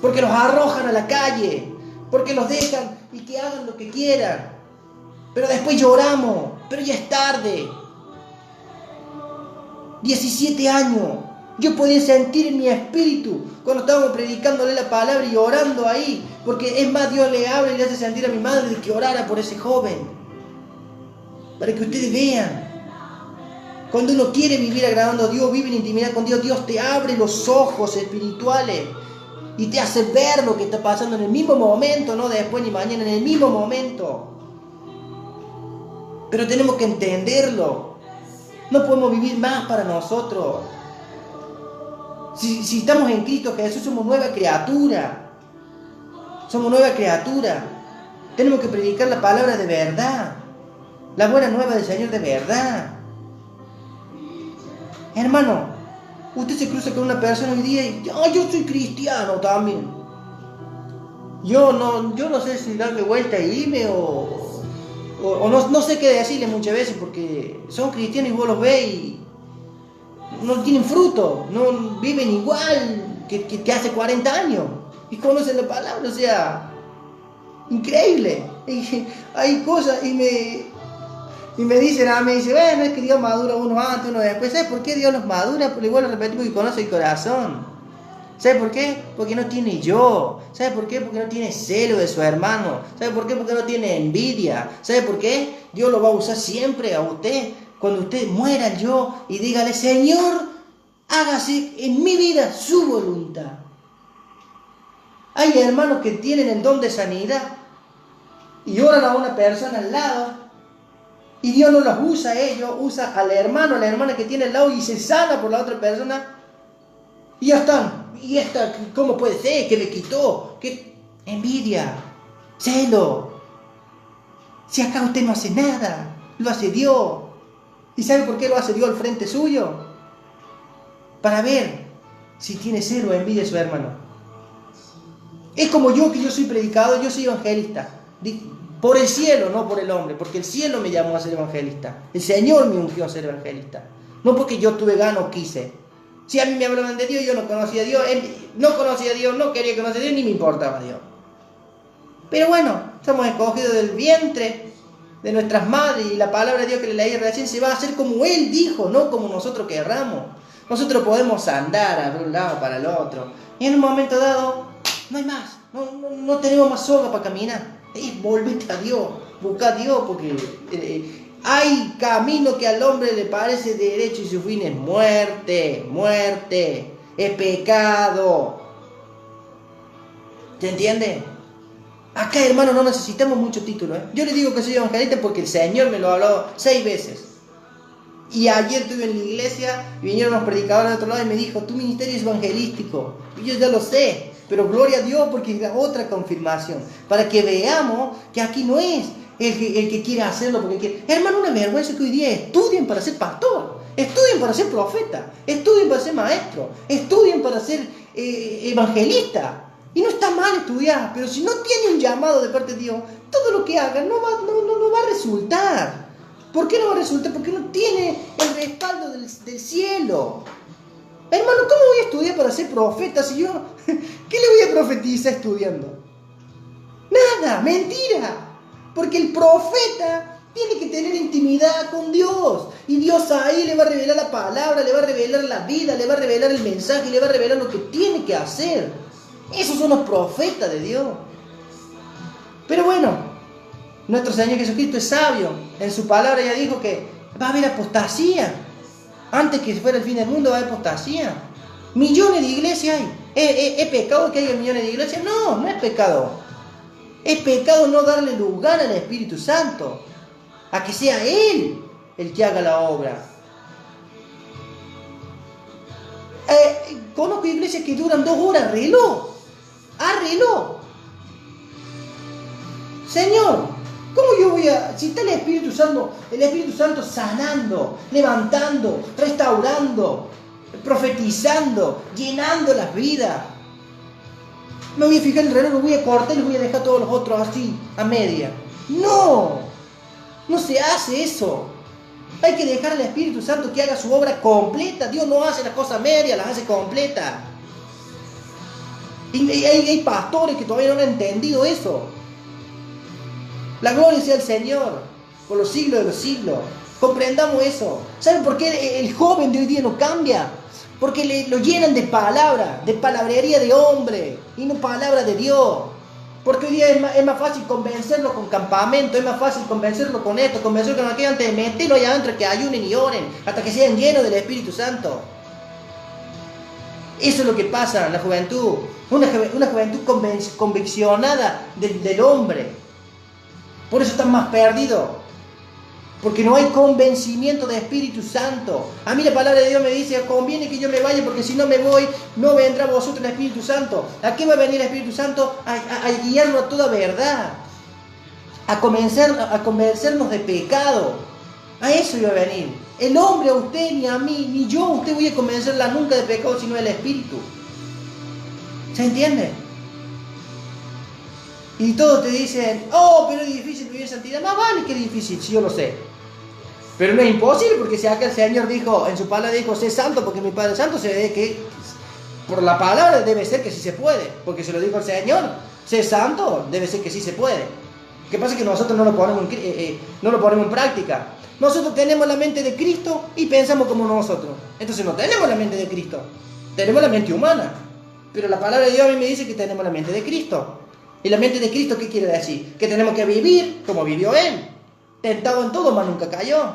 porque los arrojan a la calle, porque los dejan y que hagan lo que quieran. Pero después lloramos, pero ya es tarde. 17 años. Yo podía sentir en mi espíritu cuando estábamos predicándole la palabra y orando ahí. Porque es más, Dios le habla y le hace sentir a mi madre de que orara por ese joven. Para que ustedes vean. Cuando uno quiere vivir agradando a Dios, vive en intimidad con Dios, Dios te abre los ojos espirituales y te hace ver lo que está pasando en el mismo momento, no después ni mañana, en el mismo momento. Pero tenemos que entenderlo. No podemos vivir más para nosotros. Si estamos en Cristo Jesús, somos nueva criatura. Somos nueva criatura. Tenemos que predicar la palabra de verdad. La buena nueva del Señor de verdad. Hermano, usted se cruza con una persona hoy día y yo soy cristiano también. Yo no sé si darme vuelta e irme o o no sé qué decirle muchas veces, porque son cristianos y vos los ves y no tienen fruto, no viven igual que hace 40 años y conocen la palabra, o sea, increíble. Y hay cosas y me dicen a mí, dice, bueno, es que Dios madura uno antes, uno después. ¿Sabes por qué Dios los madura? Le vuelvo a repetir, porque conoce el corazón. ¿Sabes por qué? Porque no tiene yo. ¿Sabes por qué? Porque no tiene celo de su hermano. ¿Sabes por qué? Porque no tiene envidia. ¿Sabes por qué? Dios lo va a usar siempre a usted. Cuando usted muera el yo y dígale, Señor, hágase en mi vida su voluntad. Hay hermanos que tienen el don de sanidad y oran a una persona al lado y Dios no los usa a ellos, usa al hermano, a la hermana que tiene al lado y se sana por la otra persona. Y ya están. Y esta, ¿cómo puede ser? Que me quitó. Que envidia, celo. Si acá usted no hace nada, lo hace Dios. ¿Y sabe por qué lo hace Dios al frente suyo? Para ver si tiene celo o envidia de su hermano. Es como yo, que yo soy predicador, yo soy evangelista. Por el cielo, no por el hombre, porque el cielo me llamó a ser evangelista. El Señor me ungió a ser evangelista. No porque yo tuve ganas o quise. Si a mí me hablaban de Dios, yo no conocía a Dios, no quería conocer a Dios, ni me importaba Dios. Pero bueno, somos escogidos del vientre de nuestras madres y la palabra de Dios que le leí recién se va a hacer como Él dijo, no como nosotros querramos. Nosotros podemos andar de un lado para el otro y en un momento dado no hay más, no tenemos más soga para caminar. Y volvete a Dios, busca a Dios, porque hay camino que al hombre le parece derecho y su fin es muerte, es pecado. ¿Se entiende? Acá, hermano, no necesitamos mucho título, ¿eh? Yo le digo que soy evangelista porque el Señor me lo ha hablado 6 veces. Y ayer estuve en la iglesia y vinieron los predicadores de otro lado y me dijo, tu ministerio es evangelístico. Y yo ya lo sé, pero gloria a Dios porque es otra confirmación. Para que veamos que aquí no es el que quiere hacerlo porque quiere. Hermano, una vergüenza que hoy día estudien para ser pastor, estudien para ser profeta, estudien para ser maestro, estudien para ser evangelista. Y no está mal estudiar, pero si no tiene un llamado de parte de Dios, todo lo que haga no va a resultar. ¿Por qué no va a resultar? Porque no tiene el respaldo del cielo. Hermano, ¿cómo voy a estudiar para ser profeta si yo... ¿Qué le voy a profetizar estudiando? Nada, mentira. Porque el profeta tiene que tener intimidad con Dios. Y Dios ahí le va a revelar la palabra, le va a revelar la vida, le va a revelar el mensaje, le va a revelar lo que tiene que hacer. Esos son los profetas de Dios. Pero bueno, nuestro Señor Jesucristo es sabio. En su palabra ya dijo que va a haber apostasía. Antes que fuera el fin del mundo va a haber apostasía. Millones de iglesias hay. ¿Es pecado que haya millones de iglesias? No, no es pecado. Es pecado no darle lugar al Espíritu Santo. A que sea Él el que haga la obra. Conozco iglesias que duran 2 horas reloj. Reloj. Señor, ¿cómo yo voy a... Si está el Espíritu Santo sanando, levantando, restaurando, profetizando, llenando las vidas, me voy a fijar en el reloj, lo voy a cortar y los voy a dejar todos los otros así, a media? No se hace eso. Hay que dejar al Espíritu Santo que haga su obra completa. Dios no hace las cosas medias, las hace completas. Y hay pastores que todavía no han entendido eso. La gloria sea al Señor por los siglos de los siglos. Comprendamos eso. ¿Saben por qué el joven de hoy día no cambia? Porque lo llenan de palabra, de palabrería de hombre y no palabra de Dios. Porque hoy día es más fácil convencerlo con campamento, es más fácil convencerlo con esto, convencerlo con aquello, antes de meterlo allá adentro, que ayunen y oren hasta que sean llenos del Espíritu Santo. Eso es lo que pasa en la juventud. Una juventud conviccionada del hombre. Por eso están más perdidos. Porque no hay convencimiento del Espíritu Santo. A mí la palabra de Dios me dice, conviene que yo me vaya, porque si no me voy, no vendrá a vosotros el Espíritu Santo. ¿A qué va a venir el Espíritu Santo? A guiarnos a toda verdad. A convencernos de pecado. A eso iba a venir. El hombre a usted, ni a mí, ni yo a usted voy a convencerla nunca de pecado, sino el Espíritu. ¿Se entiende? Y todos te dicen, oh, pero es difícil vivir en santidad. Más vale que es difícil, si yo lo sé. Pero no es imposible, porque si acá el Señor dijo, en su palabra dijo, sé santo porque mi Padre es santo, se ve que por la palabra debe ser que sí se puede. Porque se lo dijo el Señor, sé santo, debe ser que sí se puede. Lo que pasa es que nosotros no lo ponemos en práctica. Nosotros tenemos la mente de Cristo y pensamos como nosotros. Entonces no tenemos la mente de Cristo, tenemos la mente humana. Pero la palabra de Dios a mí me dice que tenemos la mente de Cristo. ¿Y la mente de Cristo qué quiere decir? Que tenemos que vivir como vivió Él. Tentado en todo, mas nunca cayó.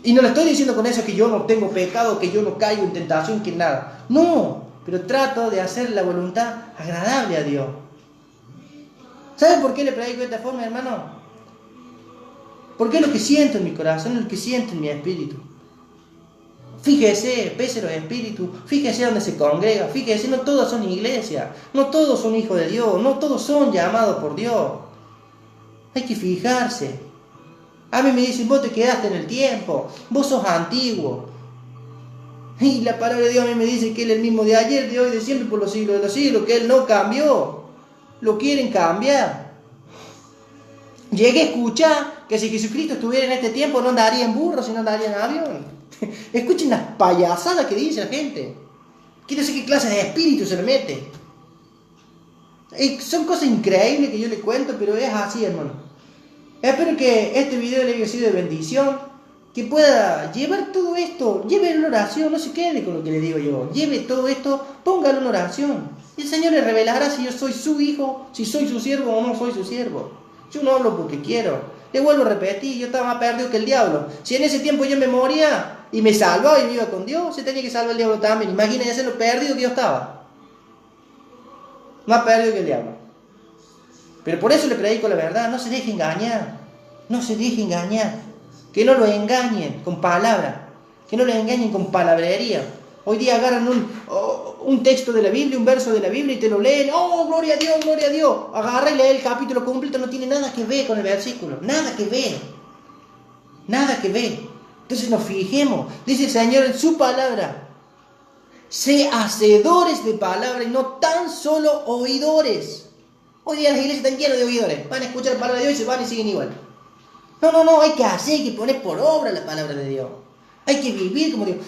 Y no le estoy diciendo con eso que yo no tengo pecado, que yo no caigo en tentación, que nada. No, pero trato de hacer la voluntad agradable a Dios. ¿Saben por qué le predico de esta forma, hermano? Porque es lo que siento en mi corazón, es lo que siento en mi espíritu. Fíjese, pese los espíritus, fíjese donde se congrega, fíjese, no todos son iglesias, no todos son hijos de Dios, no todos son llamados por Dios. Hay que fijarse. A mí me dicen, vos te quedaste en el tiempo, vos sos antiguo. Y la palabra de Dios a mí me dice que Él es el mismo de ayer, de hoy, de siempre, por los siglos de los siglos, que Él no cambió. Lo quieren cambiar. Llegué a escuchar que si Jesucristo estuviera en este tiempo no andaría en burro, sino andaría en avión. Escuchen las payasadas que dice la gente. Quiero sé qué clase de espíritu se le mete. Son cosas increíbles que yo le cuento, pero es así, hermano. Espero que este video le haya sido de bendición, que pueda llevar todo esto, lleve en oración, no se quede con lo que le digo yo, lleve todo esto, póngalo en oración. Y el Señor le revelará si yo soy su hijo, si soy su siervo o no soy su siervo. Yo no hablo porque quiero. Le vuelvo a repetir, yo estaba más perdido que el diablo. Si en ese tiempo yo me moría y me salvaba y me iba con Dios, se tenía que salvar el diablo también. Imagínense lo perdido que yo estaba. Más perdido que el diablo. Pero por eso le predico la verdad, no se deje engañar. No se deje engañar. Que no lo engañen con palabras. Que no lo engañen con palabrería. Hoy día agarran un texto de la Biblia, un verso de la Biblia y te lo leen. ¡Oh, gloria a Dios, gloria a Dios! Agarra y lee el capítulo completo, no tiene nada que ver con el versículo. Nada que ver. Nada que ver. Entonces nos fijemos. Dice el Señor en su palabra. Sé hacedores de palabra y no tan solo oidores. Hoy día las iglesias están llenas de oidores. Van a escuchar la palabra de Dios y se van y siguen igual. No, hay que hacer, hay que poner por obra la palabra de Dios. Hay que vivir como Dios.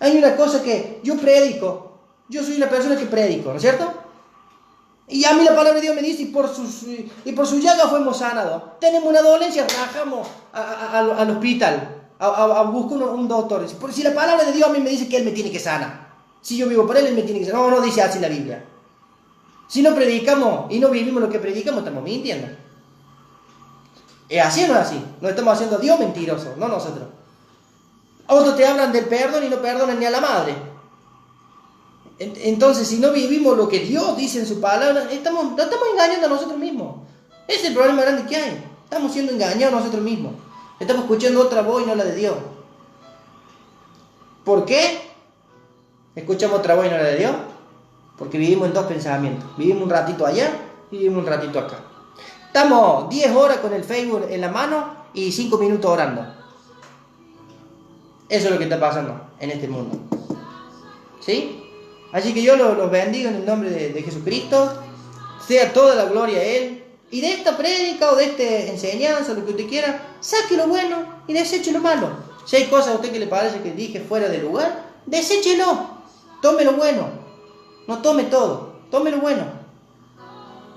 Hay una cosa que yo predico. Yo soy una persona que predico, ¿no es cierto? Y a mí la palabra de Dios me dice, y por su llaga fuimos sanados. Tenemos una dolencia, rajamos al hospital, a buscar un doctor. Por si la palabra de Dios a mí me dice que Él me tiene que sanar. Si yo vivo por Él, Él me tiene que sanar. No dice así la Biblia. Si no predicamos y no vivimos lo que predicamos, estamos mintiendo. ¿Es así o no es así? No estamos haciendo a Dios mentiroso, no nosotros. Otros te hablan del perdón y no perdonan ni a la madre. Entonces, si no vivimos lo que Dios dice en su palabra, nos estamos engañando a nosotros mismos. Ese es el problema grande que hay. Estamos siendo engañados a nosotros mismos. Estamos escuchando otra voz y no la de Dios. ¿Por qué escuchamos otra voz y no la de Dios? Porque vivimos en dos pensamientos. Vivimos un ratito allá y vivimos un ratito acá. Estamos 10 horas con el Facebook en la mano y 5 minutos orando. Eso es lo que está pasando en este mundo. ¿Sí? Así que yo los bendigo en el nombre de Jesucristo. Sea toda la gloria a Él. Y de esta prédica o de esta enseñanza, lo que usted quiera, saque lo bueno y deseche lo malo. Si hay cosas a usted que le parece que dije fuera de lugar, deséchelo. Tome lo bueno. No tome todo. Tome lo bueno.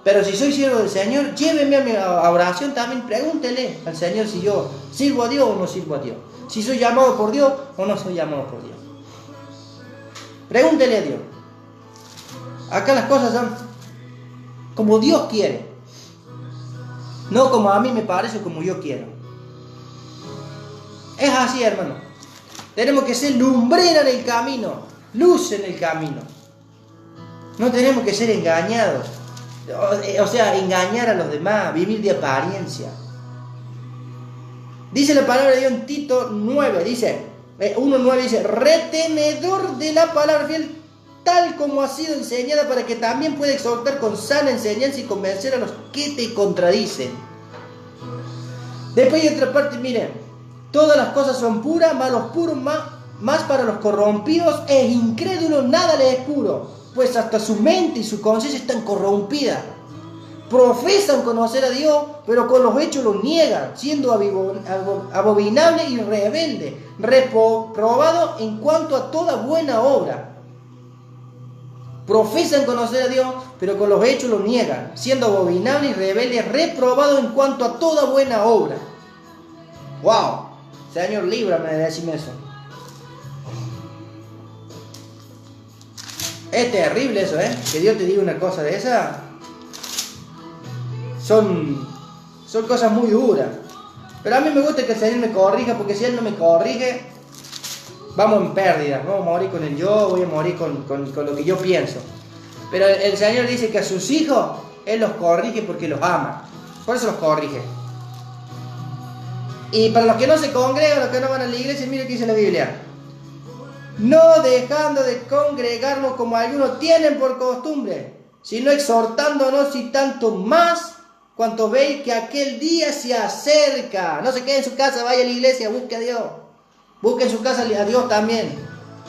Pero si soy siervo del Señor, lléveme a mi oración también. Pregúntele al Señor si yo sirvo a Dios o no sirvo a Dios. Si soy llamado por Dios o no soy llamado por Dios. Pregúntele a Dios. Acá las cosas son como Dios quiere. No como a mí me parece o como yo quiero. Es así, hermano. Tenemos que ser lumbrera en el camino. Luz en el camino. No tenemos que ser engañados. O sea, engañar a los demás. Vivir de apariencia. Dice la palabra de Dios en Tito 9. Dice 1:9 dice, retenedor de la palabra fiel, tal como ha sido enseñada, para que también pueda exhortar con sana enseñanza y convencer a los que te contradicen. Después hay otra parte, miren, todas las cosas son puras, mas los puros más para los corrompidos e incrédulos nada les es puro, pues hasta su mente y su conciencia están corrompidas. profesan conocer a Dios, pero con los hechos lo niegan, siendo abominable y rebelde, reprobado en cuanto a toda buena obra. Profesan conocer a Dios, pero con los hechos lo niegan, siendo abominable y rebelde, reprobado en cuanto a toda buena obra. ¡Wow! Señor, líbrame de decirme eso. Es terrible eso, ¿eh? Que Dios te diga una cosa de esa. Son cosas muy duras. Pero a mí me gusta que el Señor me corrija, porque si Él no me corrige, vamos en pérdida. Vamos a morir con el yo, voy a morir con lo que yo pienso. Pero el Señor dice que a sus hijos Él los corrige porque los ama. Por eso los corrige. Y para los que no se congregan, los que no van a la iglesia, mire que dice la Biblia: no dejando de congregarnos como algunos tienen por costumbre, sino exhortándonos y tanto más cuanto veis que aquel día se acerca. No se quede en su casa, vaya a la iglesia, busque a Dios. Busque en su casa a Dios también,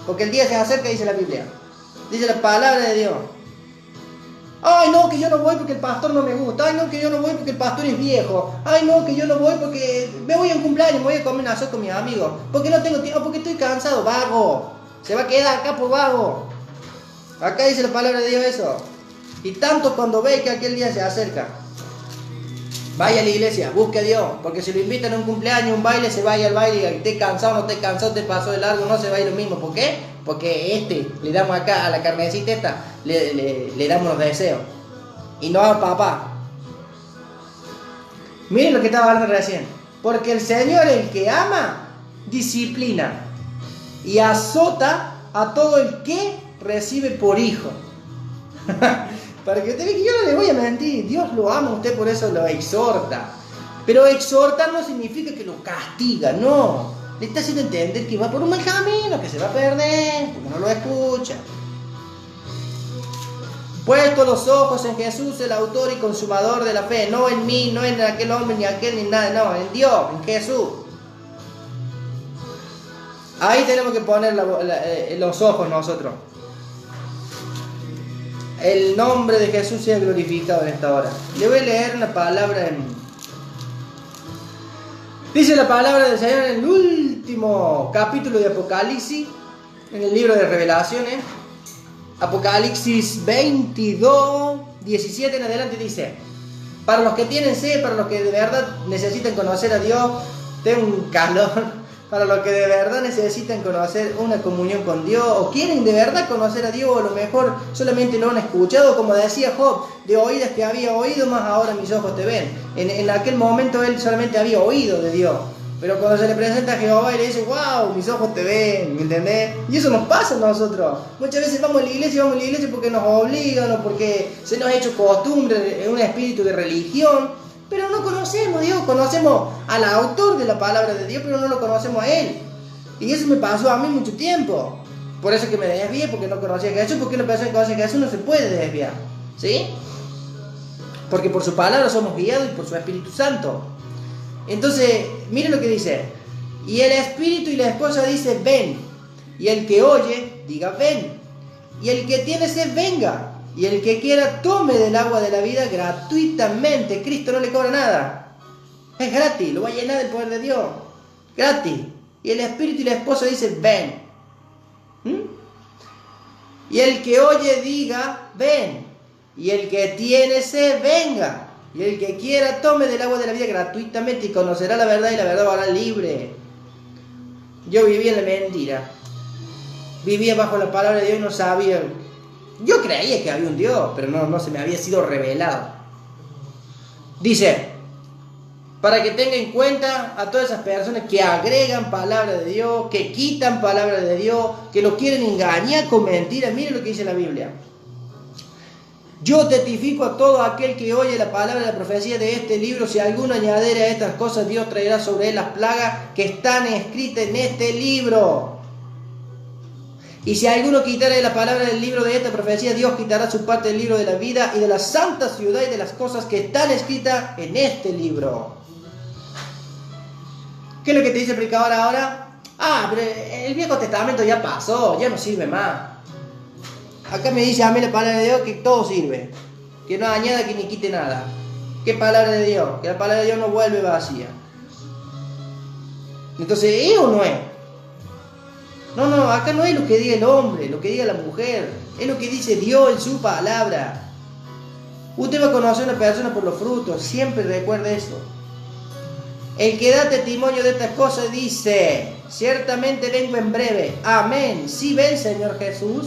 porque el día se acerca, dice la Biblia. Dice la palabra de Dios. Ay, no, que yo no voy porque el pastor no me gusta. Ay, no, que yo no voy porque el pastor es viejo. Ay, no, que yo no voy porque me voy a un cumpleaños, me voy a comer un asado con mis amigos. Porque no tengo tiempo, porque estoy cansado, vago. Se va a quedar acá por vago. Acá dice la palabra de Dios eso. Y tanto cuando ve que aquel día se acerca, vaya a la iglesia, busque a Dios. Porque si lo invitan a un cumpleaños, un baile, se vaya al baile. Y esté cansado, no esté cansado, te pasó de largo, no se va a ir lo mismo. ¿Por qué? Porque le damos acá a la carnecita esta, le damos los deseos. Y no a papá. Miren lo que estaba hablando recién. Porque el Señor, el que ama, disciplina y azota a todo el que recibe por hijo. Para que usted vea que yo no le voy a mentir. Dios lo ama a usted, por eso lo exhorta. Pero exhortar no significa que lo castiga, no. Le está haciendo entender que va por un mal camino, que se va a perder, porque no lo escucha. Puesto los ojos en Jesús, el autor y consumador de la fe, no en mí, no en aquel hombre, ni aquel, ni nada, no, en Dios, en Jesús. Ahí tenemos que poner los ojos nosotros. El nombre de Jesús sea glorificado en esta hora. Le voy a leer una palabra Dice la palabra del Señor en el último capítulo de Apocalipsis, en el libro de Revelaciones, Apocalipsis 22, 17 en adelante dice: para los que tienen sed, para los que de verdad necesitan conocer a Dios, tengo un calor. Para los que de verdad necesitan conocer una comunión con Dios, o quieren de verdad conocer a Dios, o a lo mejor solamente lo han escuchado, como decía Job: de oídas que había oído, más ahora mis ojos te ven. En aquel momento él solamente había oído de Dios, pero cuando se le presenta a Jehová y le dice: wow, mis ojos te ven, ¿me entendés? Y eso nos pasa a nosotros. Muchas veces vamos a la iglesia porque nos obligan, o porque se nos ha hecho costumbre, un espíritu de religión. Pero no conocemos a Dios, conocemos al autor de la palabra de Dios, pero no lo conocemos a Él. Y eso me pasó a mí mucho tiempo. Por eso que me desvié, porque no conocía a Jesús, porque una persona que conoce a Jesús no se puede desviar. ¿Sí? Porque por su palabra somos guiados y por su Espíritu Santo. Entonces, miren lo que dice. Y el Espíritu y la esposa dice: ven. Y el que oye, diga: ven. Y el que tiene sed, venga. Y el que quiera, tome del agua de la vida gratuitamente. Cristo no le cobra nada. Es gratis, lo va a llenar del poder de Dios. Gratis. Y el Espíritu y la esposa dicen: ven. Y el que oye, diga: ven. Y el que tiene sed, venga. Y el que quiera, tome del agua de la vida gratuitamente, y conocerá la verdad, y la verdad lo hará libre. Yo vivía en la mentira. Vivía bajo la palabra de Dios y no sabía. Yo creía que había un Dios, pero no se me había sido revelado. Dice: para que tenga en cuenta a todas esas personas que agregan palabra de Dios, que quitan palabra de Dios, que lo quieren engañar con mentiras. Miren lo que dice la Biblia: yo testifico a todo aquel que oye la palabra de la profecía de este libro, si alguno añadiere a estas cosas, Dios traerá sobre él las plagas que están escritas en este libro. Y si alguno quitare la palabra del libro de esta profecía, Dios quitará su parte del libro de la vida y de la santa ciudad y de las cosas que están escritas en este libro. ¿Qué es lo que te dice el predicador ahora? Pero el Viejo Testamento ya pasó, ya no sirve más. Acá me dice a mí la palabra de Dios que todo sirve. que no añada que ni quite nada. ¿Qué palabra de Dios? Que la palabra de Dios no vuelve vacía. Entonces, ¿es o no es? No, acá no es lo que diga el hombre, lo que diga la mujer, es lo que dice Dios en su palabra. Usted va a conocer a una persona por los frutos, siempre recuerde eso. El que da testimonio de estas cosas dice: ciertamente vengo en breve. Amén. Si ven, Señor Jesús,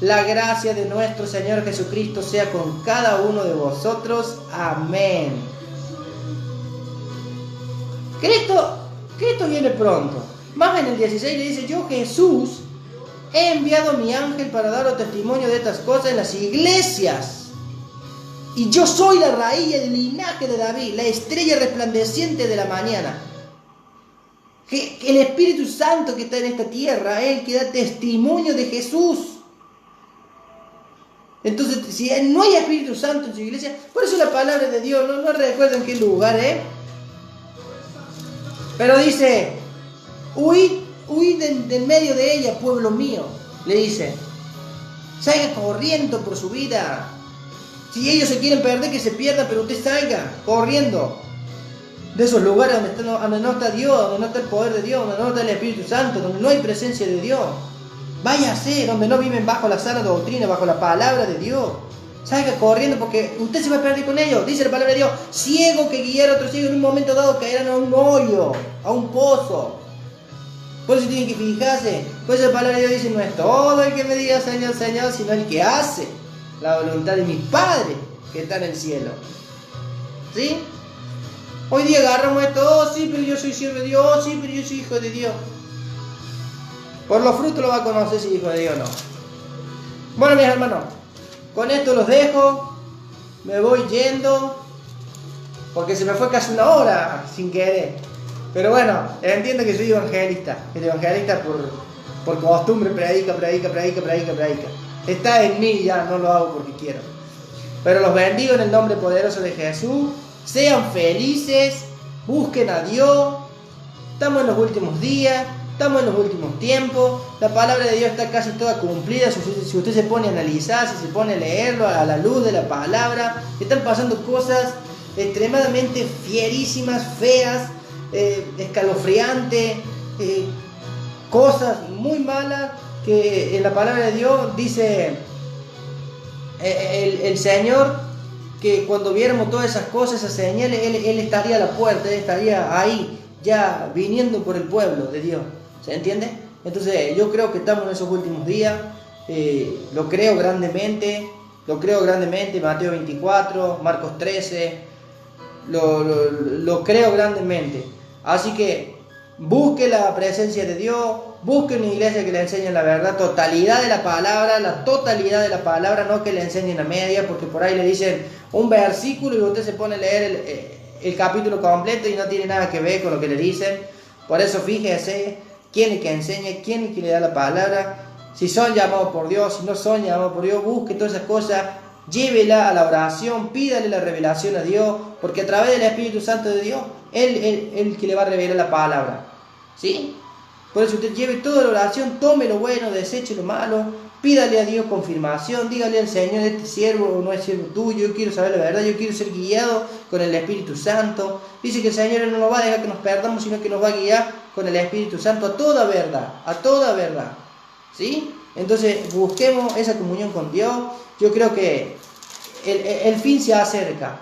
la gracia de nuestro Señor Jesucristo sea con cada uno de vosotros. Amén. Cristo viene pronto. Más en el 16 le dice: yo, Jesús, he enviado a mi ángel para daros testimonio de estas cosas en las iglesias. Y yo soy la raíz del linaje de David, la estrella resplandeciente de la mañana. Que el Espíritu Santo que está en esta tierra es el que da testimonio de Jesús. Entonces, si no hay Espíritu Santo en su iglesia, por eso la palabra de Dios, no recuerdo en qué lugar, pero dice: huid del medio de ella, pueblo mío. Le dice: salga corriendo por su vida. Si ellos se quieren perder, que se pierdan, pero usted salga corriendo de esos lugares donde no está Dios, donde no está el poder de Dios, donde no está el Espíritu Santo, donde no hay presencia de Dios. Váyase, donde no viven bajo la sana doctrina, bajo la palabra de Dios. Salga corriendo, porque usted se va a perder con ellos. Dice la palabra de Dios: ciego que guiara a otro ciego, en un momento dado caerán a un hoyo, a un pozo. Por eso tienen que fijarse. Por eso la palabra de Dios dice: no es todo el que me diga Señor, Señor, sino el que hace la voluntad de mi Padre que está en el cielo. ¿Sí? Hoy día agarramos esto: oh sí, pero yo soy siervo de Dios, oh sí, pero yo soy hijo de Dios. Por los frutos lo va a conocer si es hijo de Dios o no. Bueno, mis hermanos, con esto los dejo. Me voy yendo, porque se me fue casi una hora sin querer. Pero bueno, entiendo que soy evangelista. El evangelista por costumbre predica. Está en mí, ya no lo hago porque quiero. Pero los bendigo en el nombre poderoso de Jesús. Sean felices, busquen a Dios. Estamos en los últimos días, estamos en los últimos tiempos. La palabra de Dios está casi toda cumplida. Si usted se pone a analizar, si se pone a leerlo a la luz de la palabra, están pasando cosas extremadamente fierísimas, feas, escalofriantes, cosas muy malas que en la palabra de Dios dice el Señor que cuando viéramos todas esas cosas, esas señales, Él estaría a la puerta, Él estaría ahí ya viniendo por el pueblo de Dios. ¿Se entiende? Entonces yo creo que estamos en esos últimos días. Lo creo grandemente, Mateo 24, Marcos 13, lo creo grandemente. Así que busque la presencia de Dios, busque una iglesia que le enseñe la verdad, totalidad de la palabra, no que le enseñen a media, porque por ahí le dicen un versículo y usted se pone a leer el capítulo completo y no tiene nada que ver con lo que le dicen. Por eso fíjese quién es que enseña, quién es que le da la palabra, si son llamados por Dios, si no son llamados por Dios. Busque todas esas cosas, llévela a la oración, pídale la revelación a Dios, porque a través del Espíritu Santo de Dios, Él que le va a revelar la palabra. ¿Sí? Por eso usted lleve toda la oración, tome lo bueno, deseche lo malo, pídale a Dios confirmación, dígale al Señor: este siervo no es siervo tuyo, yo quiero saber la verdad, yo quiero ser guiado con el Espíritu Santo. Dice que el Señor no nos va a dejar que nos perdamos, sino que nos va a guiar con el Espíritu Santo a toda verdad. ¿Sí? Entonces busquemos esa comunión con Dios. Yo creo que el fin se acerca.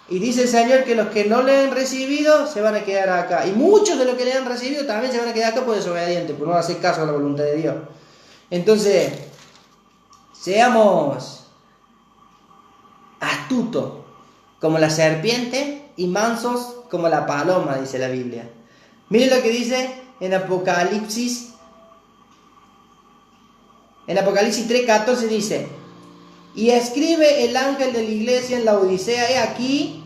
Y dice el Señor que los que no le han recibido se van a quedar acá. Y muchos de los que le han recibido también se van a quedar acá por desobedientes, por no hacer caso a la voluntad de Dios. Entonces, seamos astutos como la serpiente y mansos como la paloma, dice la Biblia. Miren lo que dice en Apocalipsis. En Apocalipsis 3:14 dice: y escribe el ángel de la iglesia en la Odisea: he aquí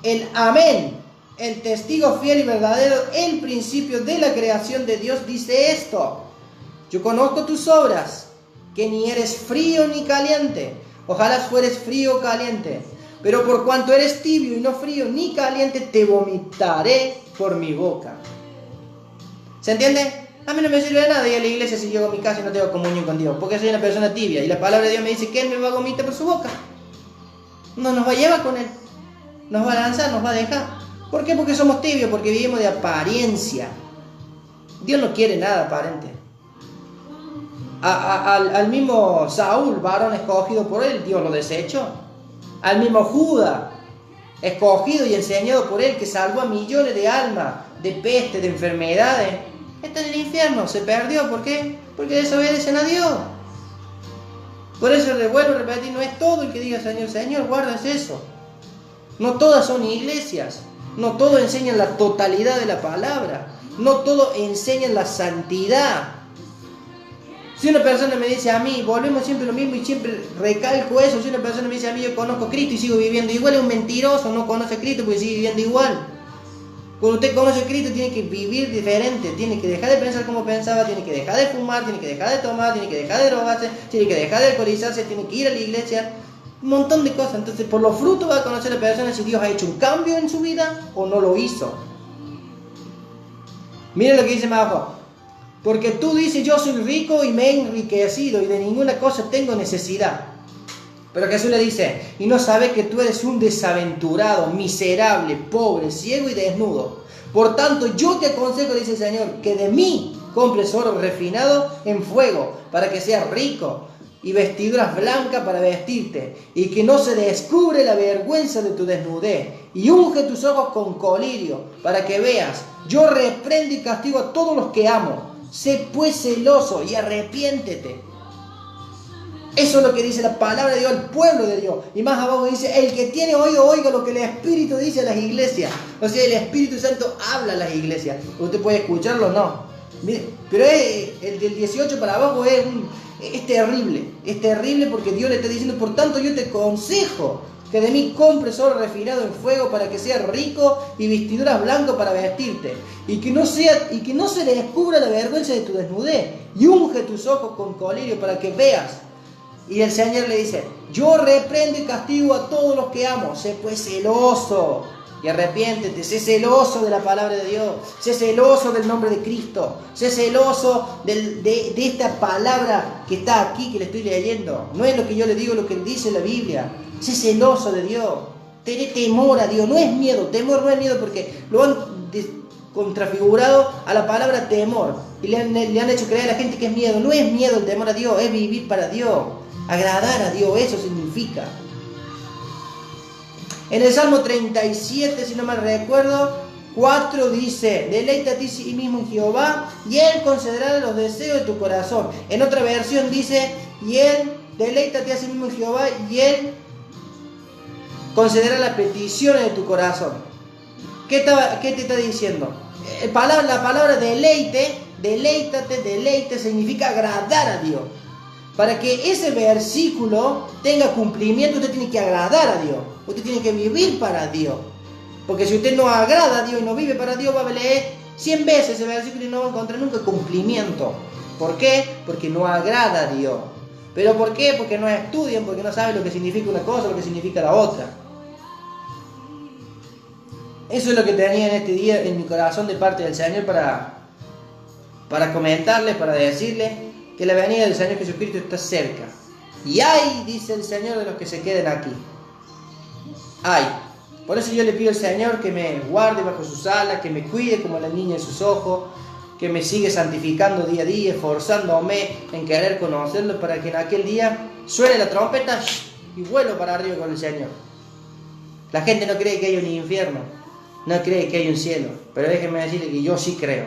el Amén, el testigo fiel y verdadero, el principio de la creación de Dios, dice esto: yo conozco tus obras, que ni eres frío ni caliente. Ojalá fueres frío o caliente, pero por cuanto eres tibio y no frío ni caliente, te vomitaré por mi boca. ¿Se entiende? A mí no me sirve de nada ir a la iglesia si llego a mi casa y no tengo comunión con Dios, porque soy una persona tibia y la palabra de Dios me dice que Él me va a vomitar por su boca. no nos va a llevar con Él. Nos va a lanzar, nos va a dejar. ¿Por qué? Porque somos tibios, porque vivimos de apariencia. Dios no quiere nada aparente. Al mismo Saúl, varón escogido por Él, Dios lo desechó. Al mismo Judas, escogido y enseñado por Él, que salvó a millones de almas de peste, de enfermedades, está en el infierno, se perdió. ¿Por qué? Porque desobedecen a Dios. Por eso le vuelvo a repetir, no es todo el que diga Señor, Señor, guardas eso. No todas son iglesias, no todos enseñan la totalidad de la palabra, no todos enseñan la santidad. Si una persona me dice a mí, volvemos siempre lo mismo y siempre recalco eso, si una persona me dice a mí, yo conozco a Cristo y sigo viviendo igual, es un mentiroso, no conoce a Cristo porque sigue viviendo igual. Cuando usted conoce a Cristo tiene que vivir diferente, tiene que dejar de pensar como pensaba, tiene que dejar de fumar, tiene que dejar de tomar, tiene que dejar de drogarse, tiene que dejar de alcoholizarse, tiene que ir a la iglesia, un montón de cosas. Entonces por los frutos va a conocer a la persona si Dios ha hecho un cambio en su vida o no lo hizo. Miren lo que dice más abajo. Porque tú dices, yo soy rico y me he enriquecido y de ninguna cosa tengo necesidad. Pero Jesús le dice, y no sabes que tú eres un desaventurado, miserable, pobre, ciego y desnudo. Por tanto, yo te aconsejo, dice el Señor, que de mí compres oro refinado en fuego, para que seas rico, y vestiduras blancas para vestirte, y que no se descubre la vergüenza de tu desnudez, y unge tus ojos con colirio, para que veas. Yo reprendo y castigo a todos los que amo. Sé pues celoso y arrepiéntete. Eso es lo que dice la palabra de Dios al pueblo de Dios. Y más abajo dice, el que tiene oído, oiga lo que el Espíritu dice a las iglesias. O sea, el Espíritu Santo habla a las iglesias. Usted puede escucharlo o no. Mire, pero el del 18 para abajo es terrible. Es terrible porque Dios le está diciendo, por tanto yo te aconsejo que de mí compres oro refinado en fuego para que seas rico y vestiduras blancas para vestirte. Y que no se le descubra la vergüenza de tu desnudez. Y unge tus ojos con colirio para que veas. Y el Señor le dice, yo reprendo y castigo a todos los que amo. Sé pues celoso y arrepiéntete. Sé celoso de la palabra de Dios. Sé celoso del nombre de Cristo. Sé celoso de esta palabra que está aquí, que le estoy leyendo. No es lo que yo le digo, lo que dice la Biblia. Sé celoso de Dios. Ten temor a Dios. No es miedo. Temor no es miedo porque lo han contrafigurado a la palabra temor. Y le han hecho creer a la gente que es miedo. No es miedo el temor a Dios. Es vivir para Dios. Agradar a Dios. Eso significa. En el Salmo 37, si no mal recuerdo, 4 dice, deleítate a ti mismo en Jehová y Él concederá los deseos de tu corazón. En otra versión dice, y Él, deleítate a sí mismo en Jehová y Él concederá las peticiones de tu corazón. ¿Qué te está diciendo? La palabra deleite significa agradar a Dios. Para que ese versículo tenga cumplimiento, usted tiene que agradar a Dios. Usted tiene que vivir para Dios. Porque si usted no agrada a Dios y no vive para Dios, va a leer 100 veces ese versículo y no va a encontrar nunca cumplimiento. ¿Por qué? Porque no agrada a Dios. ¿Pero por qué? Porque no estudian, porque no saben lo que significa una cosa, lo que significa la otra. Eso es lo que tenía en este día en mi corazón de parte del Señor para comentarles, para decirles que la venida del Señor Jesucristo está cerca. Y ay, dice el Señor, de los que se queden aquí. Ay. Por eso yo le pido al Señor que me guarde bajo sus alas, que me cuide como la niña en sus ojos, que me siga santificando día a día, esforzándome en querer conocerlo, para que en aquel día suene la trompeta y vuelo para arriba con el Señor. La gente no cree que hay un infierno, no cree que hay un cielo, pero déjenme decirle que yo sí creo.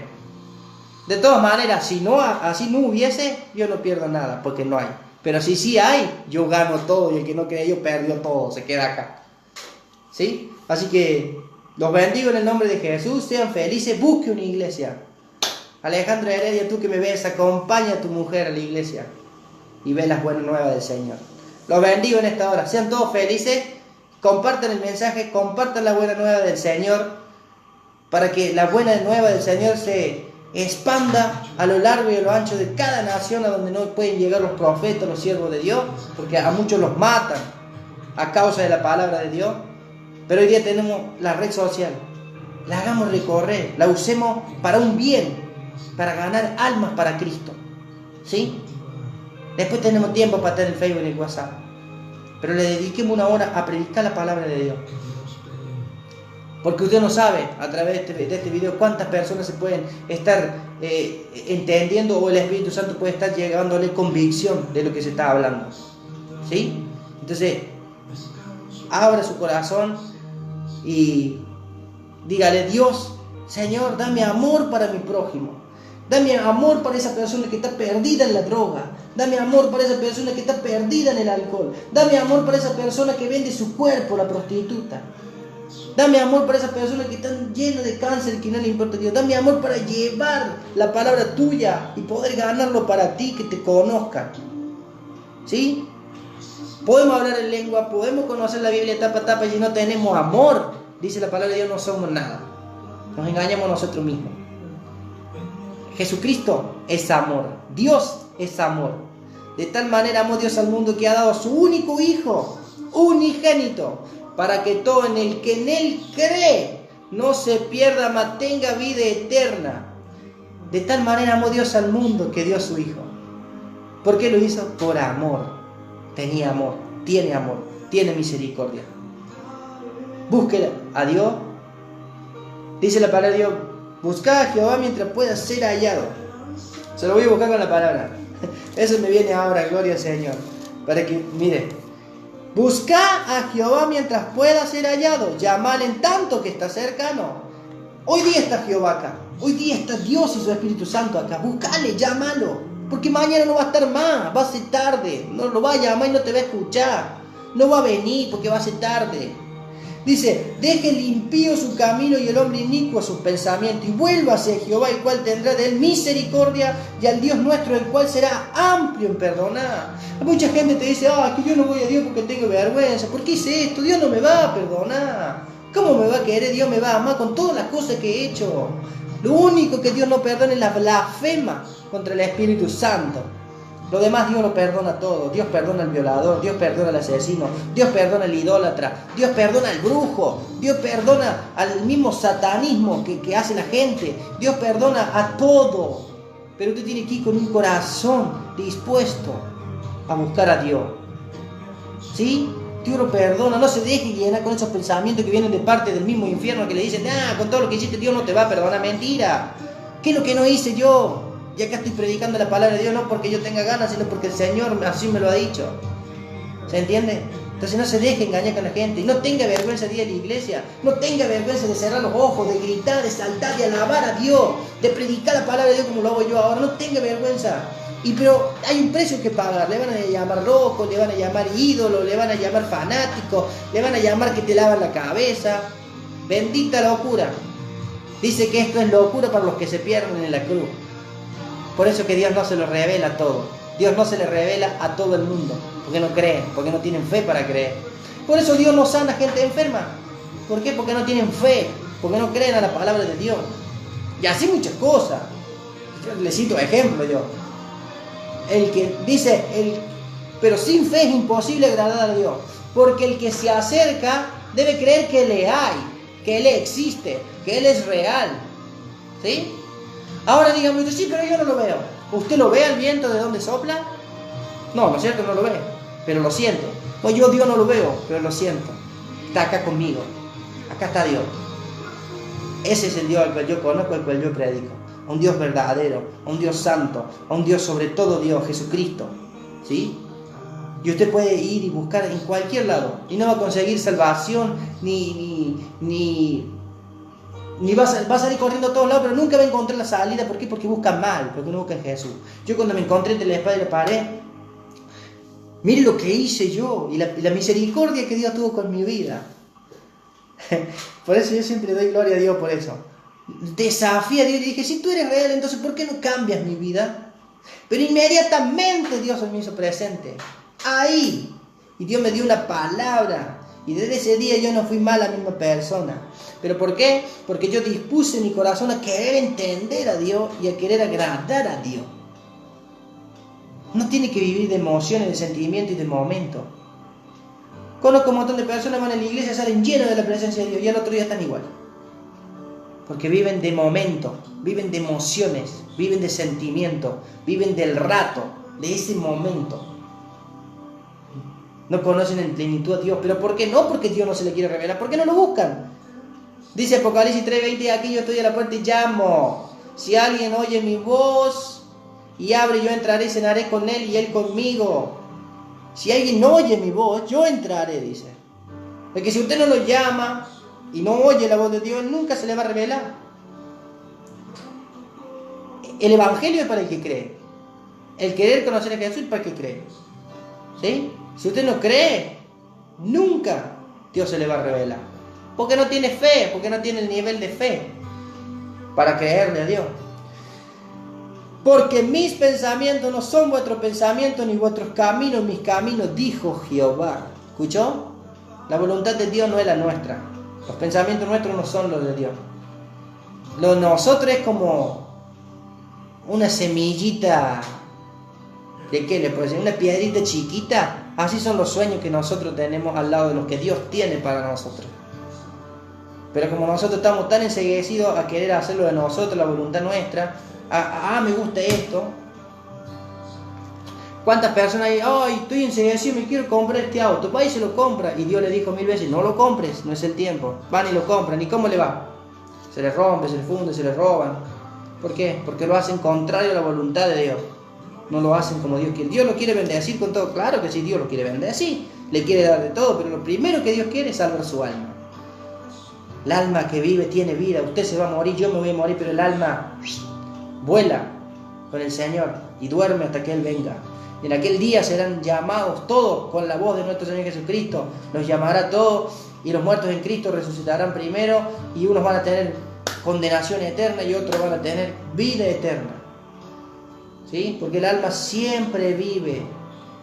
De todas maneras, si no, así no hubiese, yo no pierdo nada, porque no hay. Pero si sí hay, yo gano todo, y el que no cree yo perdió todo, se queda acá. ¿Sí? Así que los bendigo en el nombre de Jesús, sean felices, busque una iglesia. Alejandro Heredia, tú que me ves, acompaña a tu mujer a la iglesia y ve las buenas nuevas del Señor. Los bendigo en esta hora, sean todos felices, compartan el mensaje, compartan la buena nueva del Señor, para que la buena nueva del Señor se expanda a lo largo y a lo ancho de cada nación a donde no pueden llegar los profetas, los siervos de Dios, porque a muchos los matan a causa de la palabra de Dios. Pero hoy día tenemos la red social, la hagamos recorrer, la usemos para un bien, para ganar almas para Cristo, ¿sí? Después tenemos tiempo para estar en el Facebook y en el WhatsApp. pero le dediquemos una hora a predicar la palabra de Dios. Porque usted no sabe a través de este video cuántas personas se pueden estar entendiendo, o el Espíritu Santo puede estar llevándole convicción de lo que se está hablando. ¿Sí? Entonces, abra su corazón y dígale: Dios, Señor, dame amor para mi prójimo. Dame amor para esa persona que está perdida en la droga. Dame amor para esa persona que está perdida en el alcohol. Dame amor para esa persona que vende su cuerpo, la prostituta. Dame amor para esa persona que está llena de cáncer, que no le importa a Dios. Dame amor para llevar la palabra tuya y poder ganarlo para ti, que te conozcan. ¿Sí? Podemos hablar en lengua, podemos conocer la Biblia tapa a tapa, y si no tenemos amor, dice la palabra de Dios, no somos nada. Nos engañamos nosotros mismos. Jesucristo es amor. Dios es amor. De tal manera amó Dios al mundo que ha dado a su único Hijo, unigénito, para que todo el que en Él cree no se pierda, mas tenga vida eterna. De tal manera amó Dios al mundo que dio a su Hijo. ¿Por qué lo hizo? Por amor. Tenía amor, tiene misericordia. Búsquela a Dios. Dice la palabra de Dios: buscad a Jehová mientras pueda ser hallado. Se lo voy a buscar con la palabra. Eso me viene ahora, gloria al Señor. Para que, mire, buscad a Jehová mientras pueda ser hallado. Llamad en tanto que está cercano. Hoy día está Jehová acá. Hoy día está Dios y su Espíritu Santo acá. Buscale, llámalo. Porque mañana no va a estar más. Va a ser tarde. No lo va a llamar y no te va a escuchar. No va a venir porque va a ser tarde. Dice: deje el impío su camino y el hombre inicuo sus pensamientos, y vuélvase a Jehová, el cual tendrá de él misericordia, y al Dios nuestro, el cual será amplio en perdonar. Mucha gente te dice: que yo no voy a Dios porque tengo vergüenza. ¿Por qué hice esto? Dios no me va a perdonar. ¿Cómo me va a querer? Dios me va a amar con todas las cosas que he hecho. Lo único que Dios no perdona es la blasfema contra el Espíritu Santo. Lo demás Dios lo perdona todo. Dios perdona al violador, Dios perdona al asesino, Dios perdona al idólatra, Dios perdona al brujo, Dios perdona al mismo satanismo que hace la gente. Dios perdona a todo. Pero usted tiene que ir con un corazón dispuesto a buscar a Dios. ¿Sí? Dios lo perdona. No se deje llenar con esos pensamientos que vienen de parte del mismo infierno, que le dicen: con todo lo que hiciste Dios no te va a perdonar. Mentira. ¿Qué es lo que no hice yo? Y acá estoy predicando la palabra de Dios, no porque yo tenga ganas, sino porque el Señor así me lo ha dicho. ¿Se entiende? Entonces no se deje engañar con la gente. Y no tenga vergüenza de ir a la iglesia. No tenga vergüenza de cerrar los ojos, de gritar, de saltar, de alabar a Dios, de predicar la palabra de Dios como lo hago yo ahora. No tenga vergüenza. Pero hay un precio que pagar. Le van a llamar loco, le van a llamar ídolo, le van a llamar fanático, le van a llamar que te lavan la cabeza. Bendita locura. Dice que esto es locura para los que se pierden en la cruz. Por eso que Dios no se lo revela a todos. Dios no se le revela a todo el mundo. Porque no creen, porque no tienen fe para creer. Por eso Dios no sana a gente enferma. ¿Por qué? Porque no tienen fe. Porque no creen a la palabra de Dios. Y así muchas cosas. Yo le cito ejemplo yo. El que dice, pero sin fe es imposible agradar a Dios. Porque el que se acerca debe creer que le hay, que Él existe, que Él es real. ¿Sí? Ahora dígame, sí, pero yo no lo veo. ¿Usted lo ve al viento de dónde sopla? No, ¿no es cierto? No lo ve, pero lo siento. Pues yo Dios no lo veo, pero lo siento. Está acá conmigo. Acá está Dios. Ese es el Dios al cual yo conozco, al cual yo predico. A un Dios verdadero, a un Dios santo, a un Dios sobre todo Dios, Jesucristo. ¿Sí? Y usted puede ir y buscar en cualquier lado. Y no va a conseguir salvación, ni va a salir corriendo a todos lados, pero nunca va a encontrar la salida. ¿Por qué? Porque busca mal, porque no busca en Jesús. Yo cuando me encontré entre la espada y la pared, mire lo que hice yo y la misericordia que Dios tuvo con mi vida. Por eso yo siempre doy gloria a Dios por eso. Desafié a Dios y dije: si tú eres real, entonces ¿por qué no cambias mi vida? Pero inmediatamente Dios me hizo presente. Ahí. Y Dios me dio una palabra. Y desde ese día yo no fui más la misma persona. ¿Pero por qué? Porque yo dispuse mi corazón a querer entender a Dios y a querer agradar a Dios. No tiene que vivir de emociones, de sentimientos y de momentos. Conozco un montón de personas que van a la iglesia, salen llenos de la presencia de Dios y al otro día están igual. Porque viven de momentos, viven de emociones, viven de sentimientos, viven del rato, de ese momento. No conocen en plenitud a Dios. ¿Pero por qué? No porque Dios no se le quiere revelar. ¿Por qué no lo buscan? Dice Apocalipsis 3:20, aquí yo estoy a la puerta y llamo. Si alguien oye mi voz y abre, yo entraré y cenaré con él y él conmigo. Si alguien no oye mi voz, yo entraré, dice. Porque si usted no lo llama y no oye la voz de Dios, nunca se le va a revelar. El evangelio es para el que cree. El querer conocer a Jesús es para el que cree. ¿Sí? Si usted no cree, nunca Dios se le va a revelar. Porque no tiene fe, porque no tiene el nivel de fe para creerle a Dios. Porque mis pensamientos no son vuestros pensamientos, ni vuestros caminos mis caminos, dijo Jehová. ¿Escuchó? La voluntad de Dios no es la nuestra. Los pensamientos nuestros no son los de Dios. Lo de nosotros es como una semillita. ¿De qué le puedo decir? Una piedrita chiquita. Así son los sueños que nosotros tenemos al lado de los que Dios tiene para nosotros. Pero como nosotros estamos tan enseguecidos a querer hacerlo de nosotros, la voluntad nuestra, me gusta esto. ¿Cuántas personas hay? Ay, estoy enseguecido, me quiero comprar este auto. Va y se lo compra. Y Dios le dijo 1000 veces, no lo compres, no es el tiempo. Van y lo compran. ¿Y cómo le va? Se le rompe, se le funde, se le roban. ¿Por qué? Porque lo hacen contrario a la voluntad de Dios. No lo hacen como Dios quiere. Dios lo quiere bendecir con todo. Claro que sí, Dios lo quiere bendecir. Le quiere dar de todo, pero lo primero que Dios quiere es salvar su alma. El alma que vive tiene vida. Usted se va a morir, yo me voy a morir, pero el alma vuela con el Señor y duerme hasta que Él venga. En aquel día serán llamados todos con la voz de nuestro Señor Jesucristo. Los llamará todos y los muertos en Cristo resucitarán primero y unos van a tener condenación eterna y otros van a tener vida eterna. ¿Sí? Porque el alma siempre vive.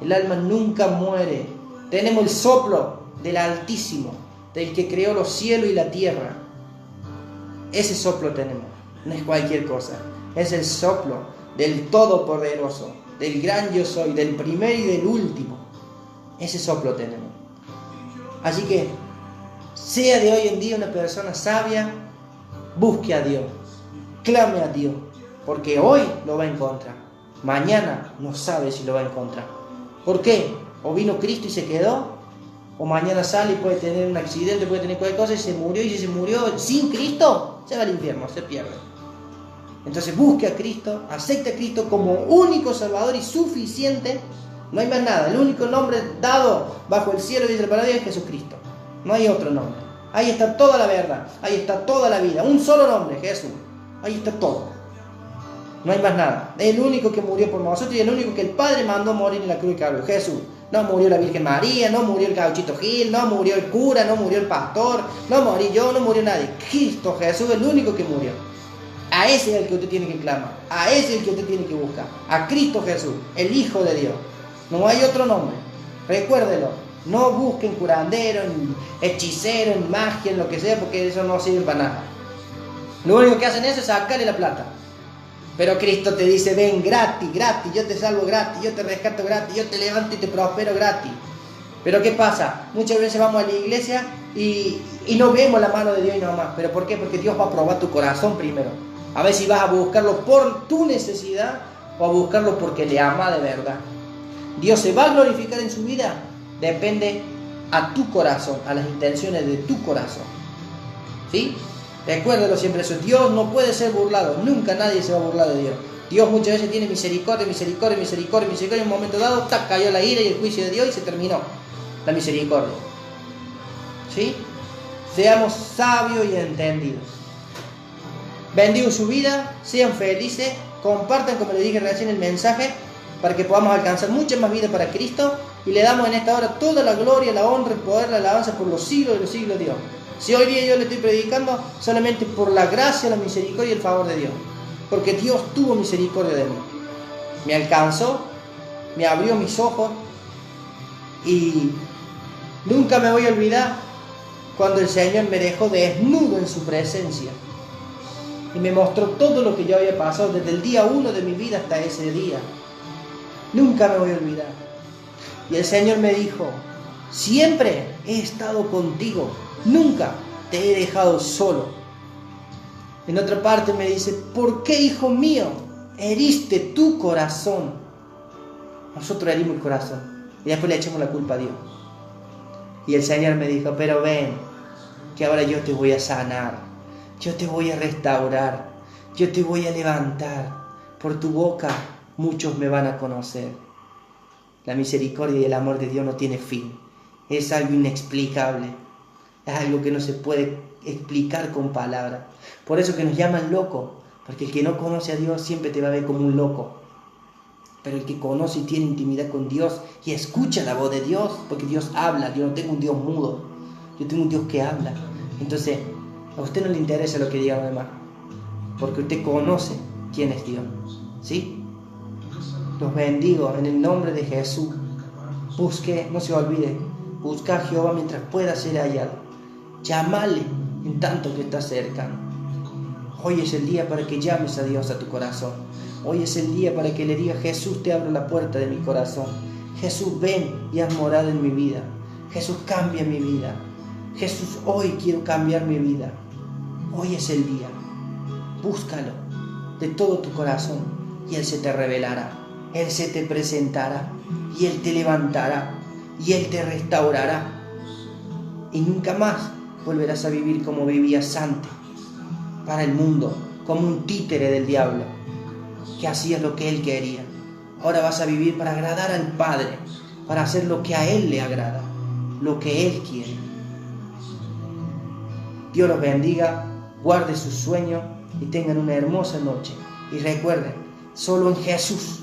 El alma nunca muere. Tenemos el soplo del Altísimo, del que creó los cielos y la tierra. Ese soplo tenemos. No es cualquier cosa. Es el soplo del Todopoderoso, del gran yo soy, del primero y del último. Ese soplo tenemos. Así que, sea de hoy en día una persona sabia, busque a Dios, clame a Dios, porque hoy lo va a encontrar. Mañana no sabe si lo va a encontrar. ¿Por qué? O vino Cristo y se quedó, o mañana sale y puede tener un accidente, puede tener cualquier cosa y se murió. Y si se murió sin Cristo, se va al infierno, se pierde. Entonces busque a Cristo, acepte a Cristo como único Salvador y suficiente. No hay más nada. El único nombre dado bajo el cielo, dice la palabra de Dios, es Jesucristo. No hay otro nombre. Ahí está toda la verdad, ahí está toda la vida. Un solo nombre, Jesús. Ahí está todo. No hay más nada. Es el único que murió por nosotros y el único que el Padre mandó morir en la cruz de Calvario. Jesús. No murió la Virgen María, no murió el Gauchito Gil, no murió el cura, no murió el pastor, no morí yo, no murió nadie. Cristo Jesús es el único que murió. A ese es el que usted tiene que clamar, a ese es el que usted tiene que buscar, a Cristo Jesús, el Hijo de Dios. No hay otro nombre, recuérdelo. No busquen curandero, en hechicero, en magia, en lo que sea, porque eso no sirve para nada. Lo único que hacen eso es sacarle la plata. Pero Cristo te dice, ven gratis, gratis, yo te salvo gratis, yo te rescato gratis, yo te levanto y te prospero gratis. Pero ¿qué pasa? Muchas veces vamos a la iglesia y no vemos la mano de Dios y nada más. ¿Pero por qué? Porque Dios va a probar tu corazón primero. A ver si vas a buscarlo por tu necesidad o a buscarlo porque le ama de verdad. Dios se va a glorificar en su vida. Depende a tu corazón, a las intenciones de tu corazón. ¿Sí? Recuérdalo siempre eso. Dios no puede ser burlado. Nunca nadie se va a burlar de Dios. Dios muchas veces tiene misericordia, misericordia, misericordia, misericordia. En un momento dado, cayó la ira y el juicio de Dios y se terminó la misericordia. ¿Sí? Seamos sabios y entendidos. Bendigo su vida, sean felices, compartan, como le dije recién, el mensaje para que podamos alcanzar mucha más vida para Cristo y le damos en esta hora toda la gloria, la honra, el poder, la alabanza por los siglos de los siglos de Dios. Si hoy día yo le estoy predicando, solamente por la gracia, la misericordia y el favor de Dios, porque Dios tuvo misericordia de mí, me alcanzó, me abrió mis ojos y nunca me voy a olvidar cuando el Señor me dejó desnudo en su presencia y me mostró todo lo que yo había pasado desde el día 1 de mi vida hasta ese día. Nunca me voy a olvidar. Y el Señor me dijo, siempre he estado contigo, nunca te he dejado solo. En otra parte me dice, ¿por qué, hijo mío, heriste tu corazón? Nosotros herimos el corazón y después le echamos la culpa a Dios. Y el Señor me dijo, pero ven, que ahora yo te voy a sanar, yo te voy a restaurar, yo te voy a levantar. Por tu boca muchos me van a conocer. La misericordia y el amor de Dios no tiene fin. Es algo inexplicable. Es algo que no se puede explicar con palabras. Por eso que nos llaman locos. Porque el que no conoce a Dios siempre te va a ver como un loco. Pero el que conoce y tiene intimidad con Dios y escucha la voz de Dios, porque Dios habla. Yo no tengo un Dios mudo. Yo tengo un Dios que habla. Entonces, a usted no le interesa lo que digan los demás. Porque usted conoce quién es Dios. ¿Sí? Los bendigo en el nombre de Jesús. Busque, no se olvide, busca a Jehová mientras pueda ser hallado. Llámale en tanto que está cercano. Hoy es el día para que llames a Dios a tu corazón. Hoy es el día para que le digas, Jesús, te abro la puerta de mi corazón. Jesús, ven y haz morada en mi vida. Jesús, cambia mi vida. Jesús, hoy quiero cambiar mi vida. Hoy es el día. Búscalo de todo tu corazón y Él se te revelará. Él se te presentará y Él te levantará y Él te restaurará. Y nunca más volverás a vivir como vivías antes, para el mundo, como un títere del diablo, que hacías lo que él quería. Ahora vas a vivir para agradar al Padre, para hacer lo que a Él le agrada, lo que Él quiere. Dios los bendiga, guarde sus sueños y tengan una hermosa noche. Y recuerden, solo en Jesús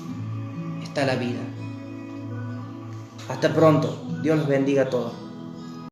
está la vida. Hasta pronto. Dios los bendiga a todos.